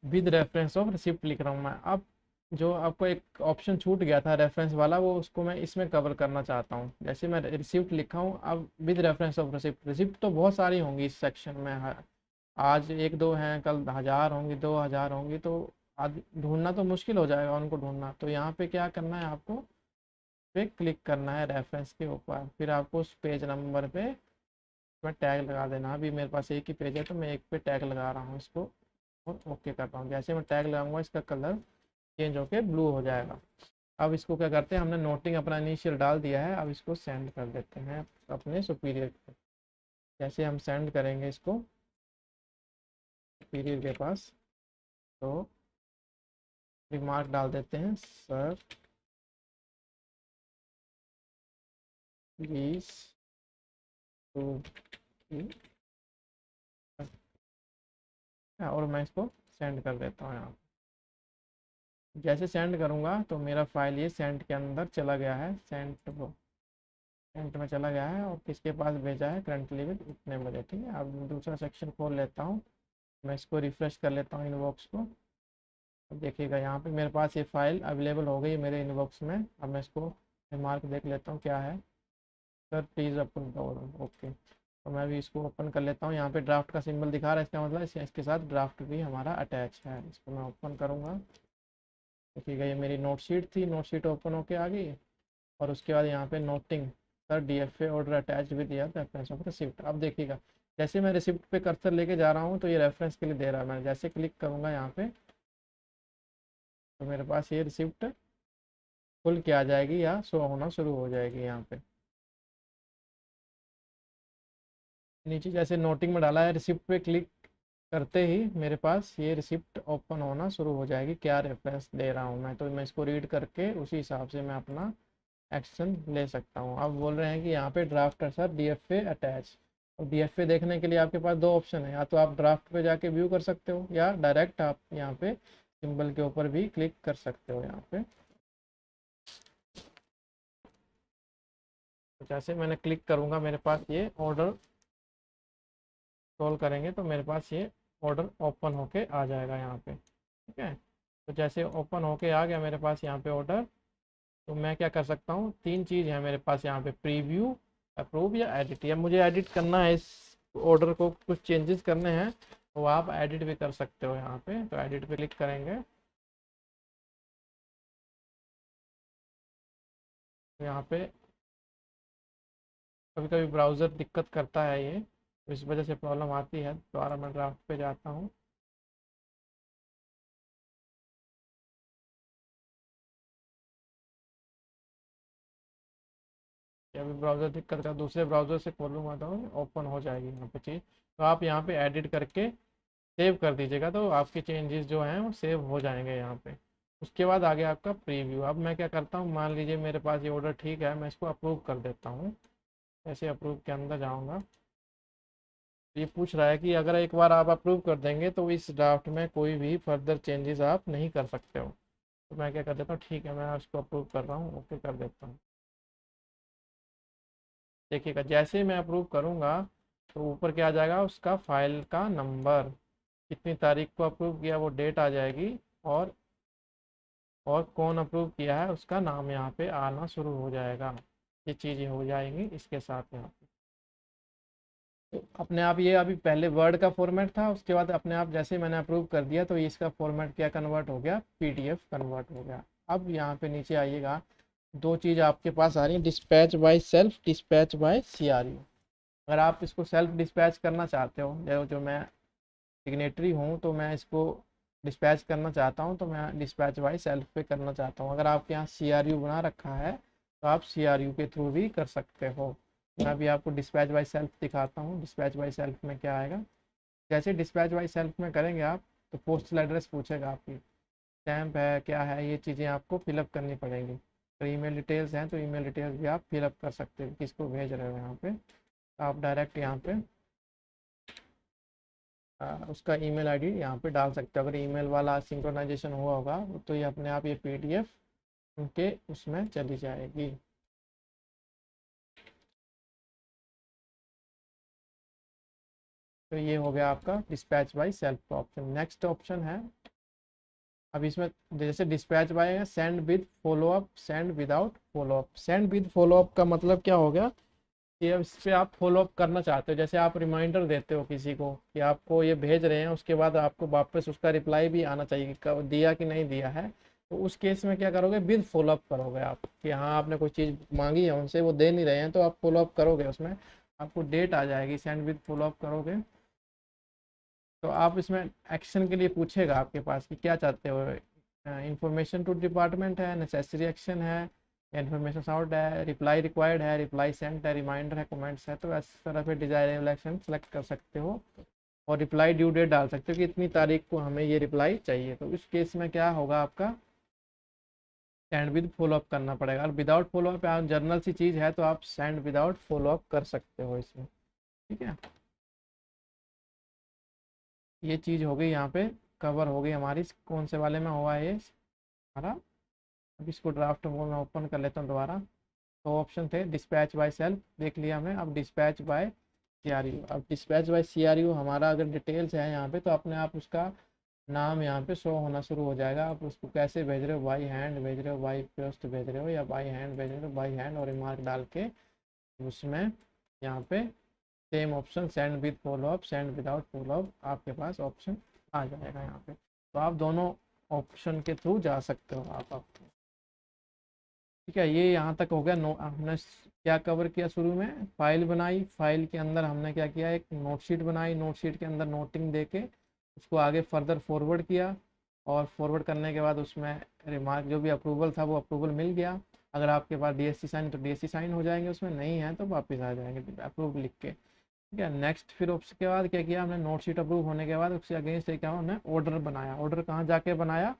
with reference of receipt लिख रहा हूँ मैं। अब जो आपको एक ऑप्शन छूट गया था रेफरेंस वाला, वो उसको मैं इसमें कवर करना चाहता हूँ। जैसे मैं रिसिप्ट लिखा हूँ, अब with reference of receipt. Receipt तो बहुत सारी होंगी इस सेक्शन में, आज एक दो हैं, कल 1000 होंगी, 2000 होंगी, तो आज ढूंढना तो मुश्किल हो जाएगा उनको ढूंढना। तो यहाँ पे क्या करना है आपको, पे क्लिक करना है रेफरेंस के ऊपर, फिर आपको उस पेज नंबर पे मैं टैग लगा देना। अभी मेरे पास एक ही पेज है तो मैं एक पे टैग लगा रहा हूँ इसको, और ओके कर रहा हूँ। जैसे मैं टैग लगाऊंगा इसका कलर चेंज होके ब्लू हो जाएगा। अब इसको क्या करते हैं, हमने नोटिंग अपना इनिशियल डाल दिया है, अब इसको सेंड कर देते हैं अपने सुपीरियर को। जैसे हम सेंड करेंगे इसको सुपीरियर के पास, तो रिमार्क डाल देते हैं, सर प्लीज टू, और मैं इसको सेंड कर देता हूँ यहाँ। जैसे सेंड करूँगा तो मेरा फाइल ये सेंड के अंदर चला गया है, सेंट में चला गया है, और किसके पास भेजा है, करंटली विद इतने बजे। ठीक है, अब दूसरा सेक्शन खोल लेता हूँ, मैं इसको रिफ्रेश कर लेता हूँ इनबॉक्स को। अब देखिएगा यहाँ पे मेरे पास ये फाइल अवेलेबल हो गई है मेरे इनबॉक्स में। अब मैं इसको रिमार्क देख लेता हूँ क्या है, सर प्लीज़ ओपन करो, ओके। तो मैं भी इसको ओपन कर लेता हूँ। यहाँ पे ड्राफ्ट का सिंबल दिखा रहा है, इसका मतलब इसके साथ ड्राफ्ट भी हमारा अटैच है। इसको मैं ओपन करूँगा, देखिएगा ये मेरी नोट शीट थी, नोट शीट ओपन होके आ गई। और उसके बाद यहाँ पे noting, sir DFA order attach with your reference of receipt. अब देखिएगा जैसे मैं रिसिप्ट पे कर्सर लेके जा रहा हूँ तो ये रेफरेंस के लिए दे रहा है। मैं जैसे क्लिक करूँगा यहाँ पे तो मेरे पास ये रिसिप्ट खुल के आ जाएगी या शो होना शुरू हो जाएगी। यहाँ पे नीचे जैसे नोटिंग में डाला है, रिसिप्ट पे क्लिक करते ही मेरे पास ये रिसिप्ट ओपन होना शुरू हो जाएगी। क्या रेफरेंस दे रहा हूँ मैं, तो मैं इसको रीड करके उसी हिसाब से मैं अपना एक्शन ले सकता हूँ। अब बोल रहे हैं कि यहाँ पे ड्राफ्ट है सर डीएफए अटैच। और डीएफए देखने के लिए आपके पास दो ऑप्शन है, या तो आप ड्राफ्ट पे जाके व्यू कर सकते हो, या डायरेक्ट आप यहाँ पे सिंबल के ऊपर भी क्लिक कर सकते हो यहाँ पे। तो जैसे मैंने क्लिक करूँगा मेरे पास ये ऑर्डर, स्क्रॉल करेंगे तो मेरे पास ये ऑर्डर ओपन होके आ जाएगा यहाँ पे। ठीक है, तो जैसे ओपन होके आ गया मेरे पास यहाँ पे ऑर्डर, तो मैं क्या कर सकता हूँ, तीन चीज़ है मेरे पास यहाँ पे, प्रीव्यू, अप्रूव या एडिट। या मुझे एडिट करना है इस ऑर्डर को, कुछ चेंजेस करने हैं, तो आप एडिट भी कर सकते हो यहाँ पे। तो एडिट पे क्लिक करेंगे, तो यहाँ पे कभी कभी ब्राउज़र दिक्कत करता है ये, तो इस वजह से प्रॉब्लम आती है। दोबारा मैं ड्राफ्ट पे जाता हूँ, या अभी ब्राउज़र दिक्कत का दूसरे ब्राउज़र से खोलूँगा तो ओपन हो जाएगी यहाँ पे चीज़। तो आप यहाँ पे एडिट करके सेव कर दीजिएगा, तो आपके चेंजेस जो हैं वो सेव हो जाएंगे यहाँ पे। उसके बाद आगे आपका प्रीव्यू। अब मैं क्या करता हूँ, मान लीजिए मेरे पास ये ऑर्डर ठीक है, मैं इसको अप्रूव कर देता हूँ। ऐसे अप्रूव के अंदर जाऊँगा, ये पूछ रहा है कि अगर एक बार आप अप्रूव कर देंगे तो इस ड्राफ्ट में कोई भी फर्दर चेंजेस आप नहीं कर सकते हो। तो मैं क्या कर देता हूँ, ठीक है मैं उसको अप्रूव कर रहा हूँ, ओके कर देता हूँ। देखिएगा जैसे ही मैं अप्रूव करूँगा तो ऊपर क्या आ जाएगा, उसका फाइल का नंबर, कितनी तारीख को अप्रूव किया वो डेट आ जाएगी, और कौन अप्रूव किया है उसका नाम यहाँ पे आना शुरू हो जाएगा। ये चीज़ें हो जाएंगी इसके साथ यहाँ पे। तो अपने आप ये अभी पहले वर्ड का फॉर्मेट था, उसके बाद अपने आप जैसे मैंने अप्रूव कर दिया तो ये इसका फॉर्मेट क्या कन्वर्ट हो गया, पीडीएफ कन्वर्ट हो गया। अब यहाँ पे नीचे आइएगा, दो चीज़ आपके पास आ रही है, dispatch by self, dispatch by CRU. अगर आप इसको सेल्फ डिस्पैच करना चाहते हो, जो मैं सिग्नेटरी हूँ तो मैं इसको डिस्पैच करना चाहता हूँ, तो मैं डिस्पैच बाय सेल्फ पे करना चाहता हूँ। अगर आपके यहाँ सीआरयू बना रखा है तो आप सीआरयू के थ्रू भी कर सकते हो। मैं अभी आपको डिस्पैच बाय सेल्फ दिखाता हूँ। डिस्पैच बाय सेल्फ में क्या आएगा, जैसे डिस्पैच बाय सेल्फ में करेंगे आप तो पोस्टल एड्रेस पूछेगा आपकी, स्टैम्प है क्या है, ये चीज़ें आपको फिलअप करनी पड़ेंगी। तो ईमेल डिटेल्स हैं तो ईमेल डिटेल्स भी आप फिलअप कर सकते हो, किसको भेज रहे हो यहाँ पे। आप डायरेक्ट यहाँ पे उसका ईमेल आईडी यहाँ पे डाल सकते हो। अगर ईमेल वाला सिंक्रोनाइजेशन हुआ होगा तो ये अपने आप ये पीडीएफ उनके उसमें चली जाएगी। तो ये हो गया आपका डिस्पैच बाय सेल्फ का ऑप्शन। नेक्स्ट ऑप्शन है, अब इसमें जैसे डिस्पैच बाय है, send with follow up, send without follow up. Send with follow up का मतलब क्या हो गया, कि अब इस पे आप फॉलो अप करना चाहते हो, जैसे आप रिमाइंडर देते हो किसी को कि आपको ये भेज रहे हैं, उसके बाद आपको वापस उसका रिप्लाई भी आना चाहिए कि कब दिया कि नहीं दिया है। तो उस केस में क्या करोगे, विद फॉलो अप करोगे आप, कि हाँ आपने कोई चीज़ मांगी है उनसे, वो दे नहीं रहे हैं, तो आप फॉलो अप करोगे, उसमें आपको डेट आ जाएगी, सेंड विद फॉलो अप करोगे। तो आप इसमें एक्शन के लिए पूछेगा आपके पास कि क्या चाहते हो, इंफॉर्मेशन टू डिपार्टमेंट है, नेसेसरी एक्शन है, इन्फॉर्मेशन साउट है, रिप्लाई रिक्वायर्ड है, रिप्लाई सेंट है, रिमाइंडर है, कमेंट्स है। तो इस तरह पे डिजायरेबल एक्शन सेलेक्ट कर सकते हो और रिप्लाई ड्यू डेट डाल सकते हो कि इतनी तारीख को हमें ये रिप्लाई चाहिए। तो इस केस में क्या होगा, आपका सेंड विद फॉलो अप करना पड़ेगा। और विदाउट फॉलो अप जर्नल सी चीज़ है, तो आप सेंड विदाउट फॉलो अप कर सकते हो इसमें। ठीक है, ये चीज़ हो गई यहाँ पे, कवर हो गई हमारी। कौन से वाले में हुआ है ये हमारा। अब इसको ड्राफ्ट मोड में ओपन कर लेता हूँ दोबारा। तो ऑप्शन थे डिस्पैच बाय सेल्फ, देख लिया हमने। अब डिस्पैच बाय सीआरयू। अब डिस्पैच बाय सीआरयू हमारा अगर डिटेल्स है यहाँ पे, तो अपने आप उसका नाम यहाँ पे शो होना शुरू हो जाएगा। आप उसको कैसे भेज रहे हो, बाई हैंड भेज रहे हो, बाई पोस्ट भेज रहे हो, या बाई हैंड भेज रहे हो, बाई हैंड और रिमार्क डाल के उसमें यहाँ पे same option send with follow up, send without follow up, आपके पास ऑप्शन आ जाएगा यहाँ पे। तो आप दोनों ऑप्शन के थ्रू जा सकते हो आप। ठीक है, ये यहाँ तक हो गया। हमने क्या कवर किया, शुरू में फाइल बनाई, फाइल के अंदर हमने क्या किया, एक नोटशीट बनाई, नोटशीट के अंदर नोटिंग देके उसको आगे फर्दर फॉरवर्ड किया। और फॉरवर्ड करने के बाद उसमें रिमार्क जो भी अप्रूवल था वो अप्रूवल मिल गया। अगर आपके पास डीएससी साइन तो डीएससी साइन हो जाएंगे, उसमें नहीं है तो वापस आ जाएंगे अप्रूव लिख के। ठीक है, नेक्स्ट फिर उसके बाद क्या किया हमने, नोटशीट अप्रूव होने के बाद उसके अगेंस्ट क्या हमने ऑर्डर बनाया। ऑर्डर कहाँ जाके बनाया,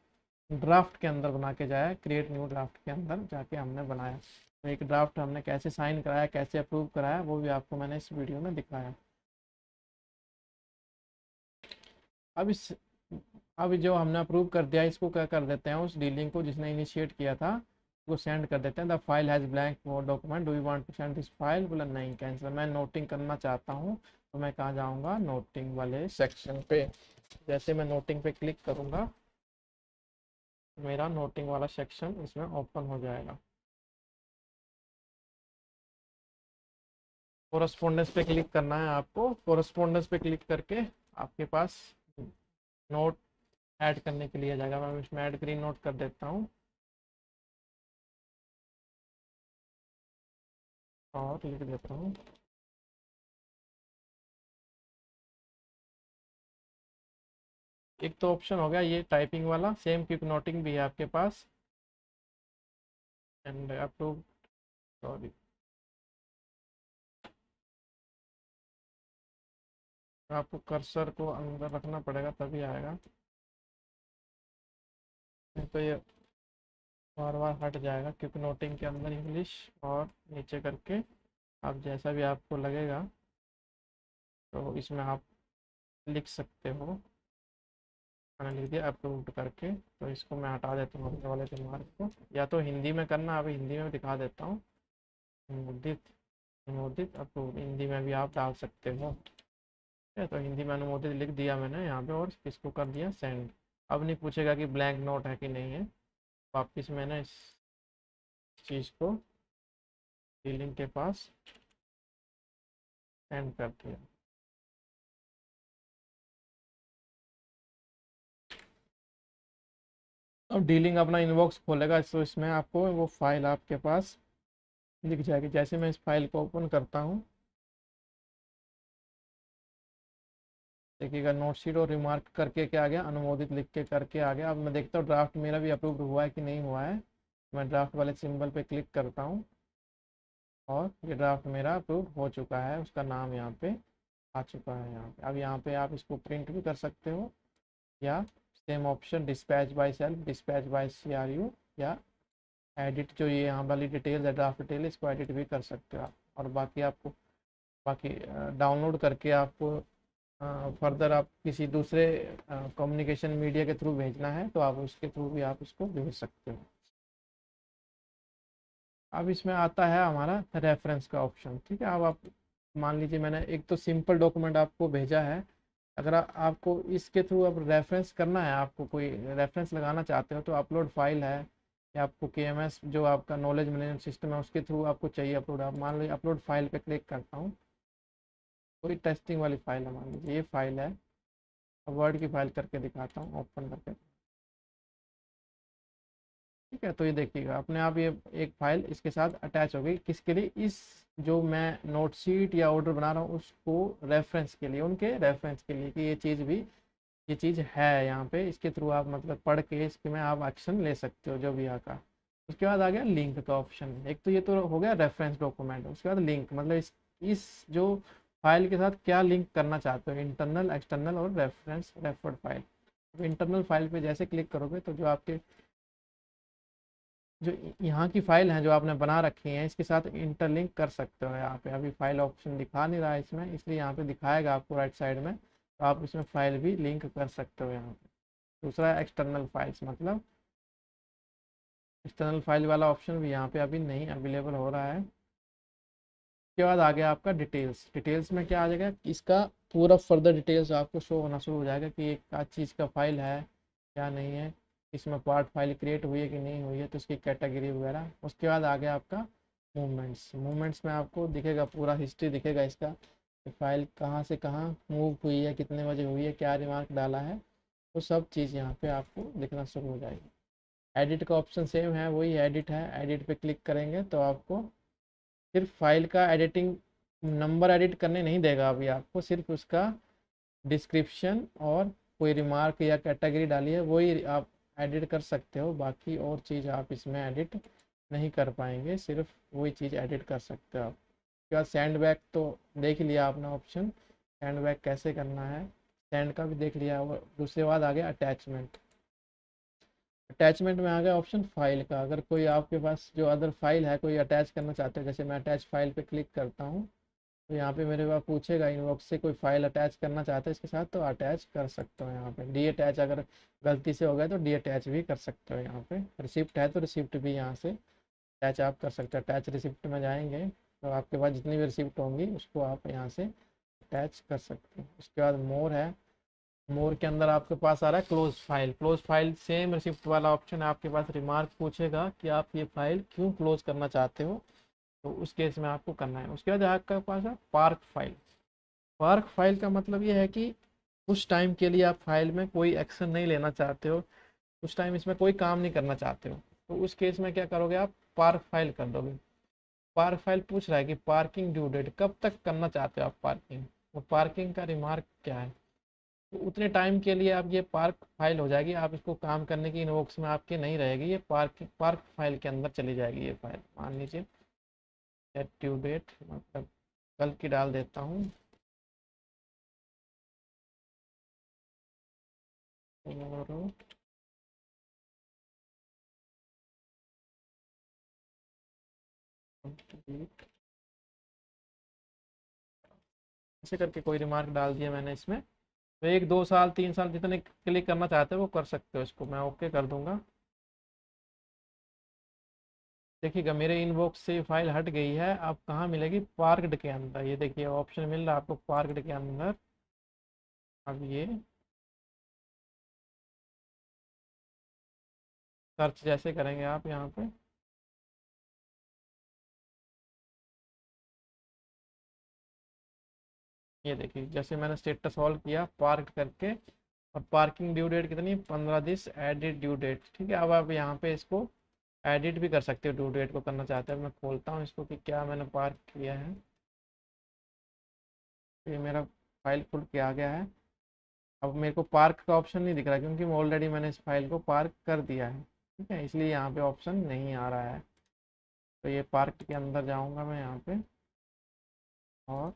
ड्राफ्ट के अंदर बना के जाया, क्रिएट न्यू ड्राफ्ट के अंदर जाके हमने बनाया। तो एक ड्राफ्ट हमने कैसे साइन कराया, कैसे अप्रूव कराया, वो भी आपको मैंने इस वीडियो में दिखाया। अब इस अब जो हमने अप्रूव कर दिया, इसको क्या कर देते हैं, उस डीलिंग को जिसने इनिशिएट किया था वो सेंड कर देते हैं। The file has blank for document, do you want to send this file, बोला नहीं कैंसिल, मैं नोटिंग करना चाहता हूँ। तो मैं कहाँ जाऊँगा, नोटिंग वाले सेक्शन पे। जैसे मैं नोटिंग पे क्लिक करूँगा, मेरा नोटिंग वाला सेक्शन इसमें ओपन हो जाएगा। कोरस्पोंडेंस पे क्लिक करना है आपको। कोरस्पोंडेंस पे क्लिक करके आपके पास नोट ऐड करने के लिए आ जाएगा। मैं इसमें ऐड ग्रीन नोट कर देता हूँ और लिख देता हूँ। एक तो ऑप्शन हो गया ये टाइपिंग वाला, सेम कीप नोटिंग भी है आपके पास, एंड अप्रूव, सॉरी, आपको कर्सर को अंदर रखना पड़ेगा तभी आएगा, नहीं तो ये बार बार हट जाएगा। कीप नोटिंग के अंदर इंग्लिश और नीचे करके आप जैसा भी आपको लगेगा तो इसमें आप लिख सकते हो। मैंने लिख दिया अप्रूव्ड करके, तो इसको मैं हटा देता हूँ अपने वाले रिमार्क को। या तो हिंदी में करना, अभी हिंदी में दिखा देता हूँ। अनुमोदित, अनुमोदित अप्रूव, हिंदी में भी आप डाल सकते हो। ठीक है, तो हिंदी में अनुमोदित लिख दिया मैंने यहाँ पे और इसको कर दिया सेंड। अब नहीं पूछेगा कि ब्लैंक नोट है कि नहीं है। वापिस मैंने इस चीज़ को डीलिंग के पास सेंड कर दिया। अब डीलिंग अपना इनबॉक्स खोलेगा, तो इसमें आपको वो फाइल आपके पास दिख जाएगी। जैसे मैं इस फाइल को ओपन करता हूँ, देखिएगा नोटशीट और रिमार्क करके क्या आ गया, अनुमोदित लिख के करके आ गया। अब मैं देखता हूँ ड्राफ्ट मेरा भी अप्रूव हुआ है कि नहीं हुआ है। मैं ड्राफ्ट वाले सिंबल पे क्लिक करता हूँ और ये ड्राफ्ट मेरा अप्रूव हो चुका है, उसका नाम यहाँ पे आ चुका है यहाँ पे। अब यहाँ पे आप इसको प्रिंट भी कर सकते हो, या same option dispatch by self, dispatch by CRU, या एडिट, जो ये यहाँ वाली डिटेल्स है ड्राफ्ट डिटेल, इसको एडिट भी कर सकते हो आप। और बाकी आपको बाकी डाउनलोड करके आपको फर्दर आप किसी दूसरे कम्युनिकेशन मीडिया के थ्रू भेजना है तो आप उसके थ्रू भी आप इसको भेज सकते हो। अब इसमें आता है हमारा रेफरेंस का ऑप्शन। ठीक है, अब आप मान लीजिए मैंने एक तो सिंपल डॉक्यूमेंट आपको भेजा है, अगर आपको इसके थ्रू अब रेफरेंस करना है, आपको कोई रेफरेंस लगाना चाहते हो, तो अपलोड फाइल है या आपको KMS जो आपका नॉलेज मैनेजमेंट सिस्टम है उसके थ्रू आपको चाहिए अपलोड। आप मान लीजिए अपलोड फाइल पे क्लिक करता हूँ, कोई टेस्टिंग वाली फाइल है, मान लीजिए ये फाइल है, अब वर्ड की फाइल करके दिखाता हूँ, ओपन करके। ठीक है, तो ये देखिएगा अपने आप ये एक फाइल इसके साथ अटैच हो गई। किसके लिए? इस जो मैं नोट शीट या ऑर्डर बना रहा हूँ उसको रेफरेंस के लिए, उनके रेफरेंस के लिए कि ये चीज़ भी, ये चीज़ है यहाँ पे, इसके थ्रू आप मतलब पढ़ के इसके में आप एक्शन ले सकते हो जो भी यहाँ का। उसके बाद आ गया लिंक का ऑप्शन। एक तो ये तो हो गया रेफरेंस डॉक्यूमेंट, उसके बाद लिंक मतलब इस जो फाइल के साथ क्या लिंक करना चाहते हो, इंटरनल, एक्सटर्नल और reference referred file. Internal file पे जैसे क्लिक करोगे तो जो आपके जो यहाँ की फाइल है जो आपने बना रखी है इसके साथ इंटरलिंक कर सकते हो। यहाँ पे अभी फाइल ऑप्शन दिखा नहीं रहा है इसमें, इसलिए यहाँ पे दिखाएगा आपको राइट साइड में, तो आप इसमें फाइल भी लिंक कर सकते हो यहाँ पे। दूसरा है एक्सटर्नल फाइल्स, मतलब एक्सटर्नल फाइल वाला ऑप्शन भी यहाँ पे अभी नहीं अवेलेबल हो रहा है। उसके बाद आ गया आपका डिटेल्स। डिटेल्स में क्या आ जाएगा, इसका पूरा फर्दर डिटेल्स आपको शो होना शुरू हो जाएगा कि एक क्या चीज़ का फाइल है क्या नहीं है, इसमें पार्ट फाइल क्रिएट हुई है कि नहीं हुई है, तो इसकी कैटेगरी वगैरह। उसके बाद आ गया आपका मूवमेंट्स। मूवमेंट्स में आपको दिखेगा पूरा हिस्ट्री दिखेगा इसका, कि फाइल कहाँ से कहाँ मूव हुई है, कितने बजे हुई है, क्या रिमार्क डाला है, तो सब चीज़ यहाँ पे आपको दिखना शुरू हो जाएगी। एडिट का ऑप्शन सेम है, वही एडिट है। एडिट पे क्लिक करेंगे तो आपको सिर्फ फाइल का एडिटिंग, नंबर एडिट करने नहीं देगा अभी आपको, सिर्फ उसका डिस्क्रिप्शन और कोई रिमार्क या कैटेगरी डाली है वही आप एडिट कर सकते हो। बाकी और चीज़ आप इसमें एडिट नहीं कर पाएंगे, सिर्फ वही चीज़ एडिट कर सकते हो आप। उसके बाद सेंड बैक तो देख लिया आपने ऑप्शन, सेंड बैक कैसे करना है, सेंड का भी देख लिया। और दूसरे बाद आ गया अटैचमेंट। अटैचमेंट में आ गया ऑप्शन फाइल का। अगर कोई आपके पास जो अदर फाइल है कोई अटैच करना चाहते हैं, जैसे मैं अटैच फाइल पे क्लिक करता हूँ तो यहाँ पे मेरे पास पूछेगा इनबॉक्स से कोई फाइल अटैच करना चाहते हैं इसके साथ, तो अटैच कर सकते हो यहाँ पे। डी अटैच अगर गलती से हो गया तो डी अटैच भी कर सकते हो यहाँ पे। रिसिप्ट है तो रिसिप्ट भी यहाँ से अटैच आप कर सकते हो। अटैच रिसिप्ट में जाएंगे तो आपके पास जितनी भी रिसिप्ट होंगी उसको आप यहाँ से अटैच कर सकते हो। उसके बाद मोर है। मोर के अंदर आपके पास आ रहा है close file. Close file same receipt वाला ऑप्शन है, आपके पास रिमार्क पूछेगा कि आप ये फाइल क्यों क्लोज करना चाहते हो, तो उस केस में आपको करना है। उसके बाद आपके पास है पार्क फाइल। पार्क फाइल का मतलब ये है कि कुछ टाइम के लिए आप फाइल में कोई एक्शन नहीं लेना चाहते हो, कुछ टाइम इसमें कोई काम नहीं करना चाहते हो, तो उस केस में क्या करोगे, आप पार्क फाइल कर दोगे। पार्क फाइल पूछ रहा है कि पार्किंग ड्यू डेट, कब तक करना चाहते हो आप पार्किंग, वो पार्किंग का रिमार्क क्या है, तो उतने टाइम के लिए आप ये पार्क फाइल हो जाएगी। आप इसको काम करने की इनबॉक्स में आपके नहीं रहेगी, ये पार्क फाइल के अंदर चली जाएगी ये फाइल। मान लीजिए ड्यू डेट मतलब कल की डाल देता हूँ, और ऐसे करके कोई रिमार्क डाल दिया मैंने इसमें। तो 1 2 साल 3 साल जितने क्लिक करना चाहते हो वो कर सकते हो। इसको मैं ओके कर दूंगा। देखिएगा मेरे इनबॉक्स से फाइल हट गई है। अब कहाँ मिलेगी, पार्कड के अंदर। ये देखिए ऑप्शन मिल रहा है आपको पार्कड के अंदर। अब ये सर्च जैसे करेंगे आप यहाँ पे, ये देखिए जैसे मैंने स्टेटस सॉल्व किया पार्क करके, और पार्किंग ड्यू डेट कितनी, 15 दिन, एडिट ड्यू डेट। ठीक है, अब आप यहाँ पे इसको एडिट भी कर सकते हो, ड्यू डेट को करना चाहते हैं। मैं खोलता हूँ इसको कि क्या मैंने पार्क किया है। ये मेरा फाइल खुल के आ गया है। अब मेरे को पार्क का ऑप्शन नहीं दिख रहा क्योंकि ऑलरेडी मैंने इस फाइल को पार्क कर दिया है। ठीक है, इसलिए यहाँ पे ऑप्शन नहीं आ रहा है। तो ये पार्क के अंदर जाऊँगा मैं यहाँ पे, और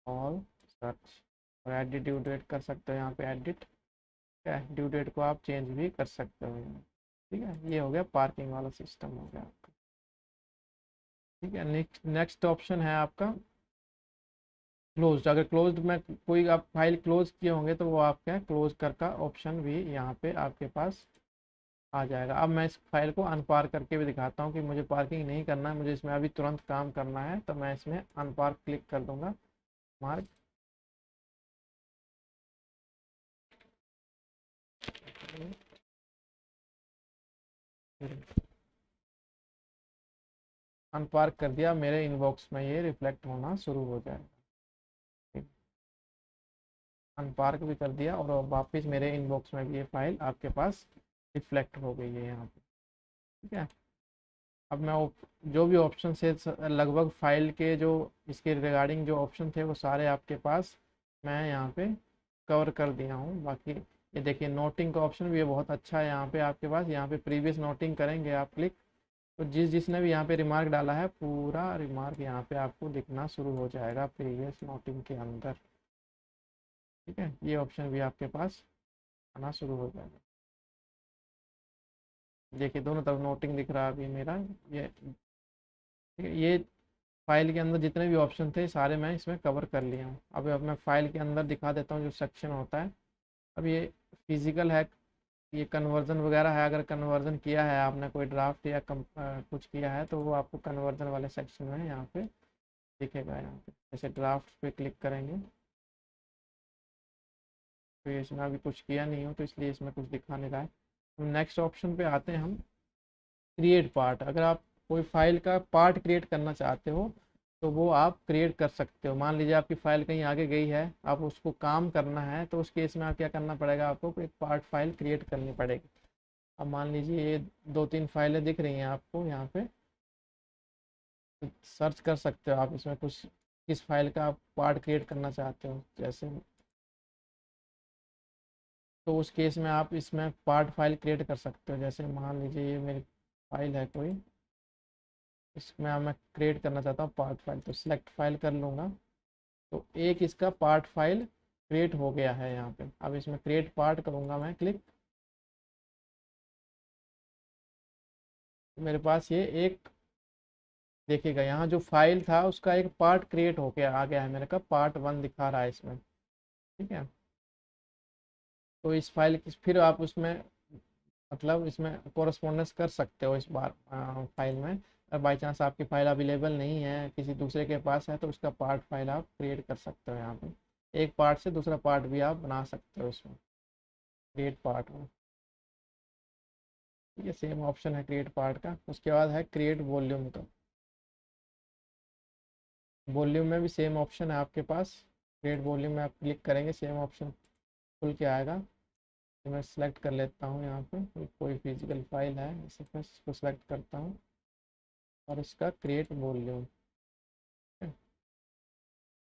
ऑल सर्च, और एडिट ड्यू डेट कर सकते हो यहाँ पे एडिट। ठीक है, ड्यू डेट को आप चेंज भी कर सकते हो यहाँ। ठीक है, ये हो गया पार्किंग वाला सिस्टम हो गया आपका। ठीक है, नेक्स्ट नेक्स्ट ऑप्शन है आपका क्लोज्ड। अगर क्लोज्ड में कोई आप फाइल क्लोज किए होंगे तो वो आपका क्लोज कर का ऑप्शन भी यहाँ पे आपके पास आ जाएगा। अब मैं इस फाइल को अनपार्क करके भी दिखाता हूँ कि मुझे पार्किंग नहीं करना है, मुझे इसमें अभी तुरंत काम करना है, तो मैं इसमें अनपार्क क्लिक कर दूंगा। मार्क, अनपार्क कर दिया, मेरे इनबॉक्स में ये रिफ्लेक्ट होना शुरू हो जाएगा। अनपार्क भी कर दिया और वापस मेरे इनबॉक्स में भी ये फाइल आपके पास रिफ्लेक्ट हो गई है यहाँ पे। ठीक है, अब मैं जो भी ऑप्शन से लगभग फाइल के जो इसके रिगार्डिंग जो ऑप्शन थे वो सारे आपके पास मैं यहाँ पे कवर कर दिया हूँ। बाकी ये देखिए नोटिंग का ऑप्शन भी ये बहुत अच्छा है यहाँ पे आपके पास। यहाँ पे प्रीवियस नोटिंग करेंगे आप क्लिक, तो जिसने भी यहाँ पे रिमार्क डाला है पूरा रिमार्क यहाँ पे आपको दिखना शुरू हो जाएगा प्रीवियस नोटिंग के अंदर। ठीक है, ये ऑप्शन भी आपके पास आना शुरू हो जाएगा। देखिए दोनों तरफ नोटिंग दिख रहा है अभी मेरा ये। ठीक है, ये फाइल के अंदर जितने भी ऑप्शन थे सारे मैं इसमें कवर कर लिया हूँ। अब मैं फाइल के अंदर दिखा देता हूँ जो सेक्शन होता है। अब ये फिजिकल है, ये कन्वर्जन वगैरह है। अगर कन्वर्जन किया है आपने कोई ड्राफ्ट या कुछ किया है तो वो आपको कन्वर्जन वाले सेक्शन में यहाँ पे दिखेगा। यहाँ पे जैसे ड्राफ्ट पे क्लिक करेंगे तो ये इसमें अभी कुछ किया नहीं हो तो इसलिए इसमें कुछ दिखा नहीं रहा है। नेक्स्ट ऑप्शन पे आते हैं हम, क्रिएट पार्ट। अगर आप कोई फाइल का पार्ट क्रिएट करना चाहते हो तो वो आप क्रिएट कर सकते हो। मान लीजिए आपकी फाइल कहीं आगे गई है, आप उसको काम करना है तो उस केस में आप क्या करना पड़ेगा, आपको एक पार्ट फाइल क्रिएट करनी पड़ेगी। अब मान लीजिए ये 2-3 फाइलें दिख रही हैं आपको यहाँ पे, तो सर्च कर सकते हो आप इसमें कुछ किस फाइल का आप पार्ट क्रिएट करना चाहते हो। जैसे तो उस केस में आप इसमें पार्ट फाइल क्रिएट कर सकते हो। जैसे मान लीजिए ये मेरी फाइल है कोई, इसमें मैं क्रिएट करना चाहता हूँ पार्ट फाइल, तो सिलेक्ट फाइल कर लूँगा। तो एक इसका पार्ट फाइल क्रिएट हो गया है यहाँ पे। अब इसमें क्रिएट पार्ट करूँगा मैं क्लिक, तो मेरे पास ये एक देखिएगा यहाँ जो फाइल था उसका एक पार्ट क्रिएट होके आ गया है मेरे का, पार्ट 1 दिखा रहा है इसमें। ठीक है, तो इस फाइल की फिर आप उसमें मतलब इसमें कोरस्पोंडेंस कर सकते हो इस बार फाइल में। अगर बाई चांस आपकी फ़ाइल अवेलेबल नहीं है, किसी दूसरे के पास है, तो उसका पार्ट फाइल आप क्रिएट कर सकते हो। यहाँ पे एक पार्ट से दूसरा पार्ट भी आप बना सकते हो इसमें क्रिएट पार्ट में। ये सेम ऑप्शन है क्रिएट पार्ट का। उसके बाद है क्रिएट वॉल्यूम का। वॉल्यूम में भी सेम ऑप्शन है आपके पास। क्रिएट वॉल्यूम में आप क्लिक करेंगे सेम ऑप्शन खुल के आएगा। तो मैं सिलेक्ट कर लेता हूँ यहाँ पे कोई फिजिकल फाइल है, इसे मैं इसको सिलेक्ट करता हूँ और इसका क्रिएट वॉल्यूम,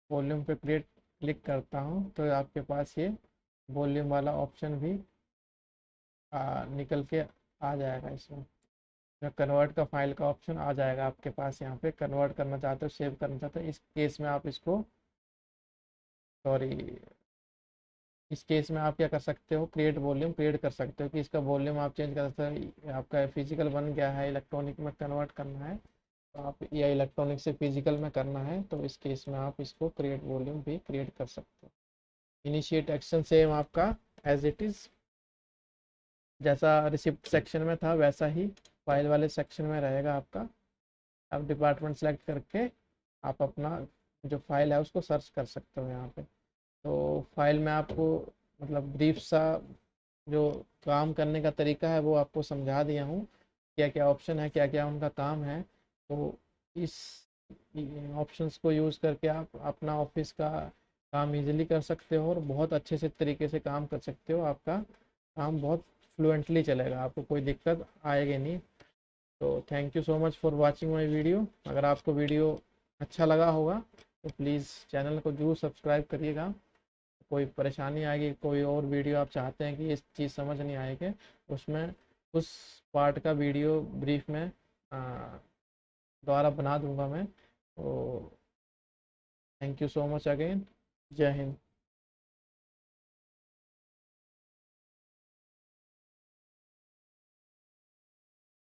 वॉल्यूम पे क्रिएट क्लिक करता हूँ तो आपके पास ये वॉल्यूम वाला ऑप्शन भी निकल के आ जाएगा। इसमें कन्वर्ट का फाइल का ऑप्शन आ जाएगा आपके पास। यहाँ पे कन्वर्ट करना चाहते हो, सेव करना चाहते हो, इस केस में आप इसको सॉरी इस केस में आप क्या कर सकते हो, क्रिएट वॉल्यूम क्रिएट कर सकते हो कि इसका वॉल्यूम आप चेंज कर सकते हो। आपका फिजिकल बन गया है, इलेक्ट्रॉनिक में कन्वर्ट करना है तो आप, या इलेक्ट्रॉनिक से फिजिकल में करना है तो इस केस में आप इसको क्रिएट वॉल्यूम भी क्रिएट कर सकते हो। इनिशिएट एक्शन सेम आपका एज इट इज़, जैसा रिसिप्ट सेक्शन में था वैसा ही फाइल वाले सेक्शन में रहेगा आपका। आप डिपार्टमेंट सेलेक्ट करके आप अपना जो फाइल है उसको सर्च कर सकते हो यहाँ पे। तो फाइल में आपको मतलब ब्रीफ सा जो काम करने का तरीका है वो आपको समझा दिया हूँ, क्या क्या ऑप्शन है, क्या क्या उनका काम है। तो इस ऑप्शंस को यूज़ करके आप अपना ऑफिस का काम इजीली कर सकते हो और बहुत अच्छे से तरीके से काम कर सकते हो। आपका काम बहुत फ्लुएंटली चलेगा, आपको कोई दिक्कत आएगी नहीं। तो thank you so much for watching my video. अगर आपको वीडियो अच्छा लगा होगा तो प्लीज़ चैनल को जरूर सब्सक्राइब करिएगा। कोई परेशानी आएगी, कोई और वीडियो आप चाहते हैं कि इस चीज़ समझ नहीं आएगी, उसमें उस पार्ट का वीडियो ब्रीफ में दोबारा बना दूंगा मैं। तो thank you so much again. जय हिंद।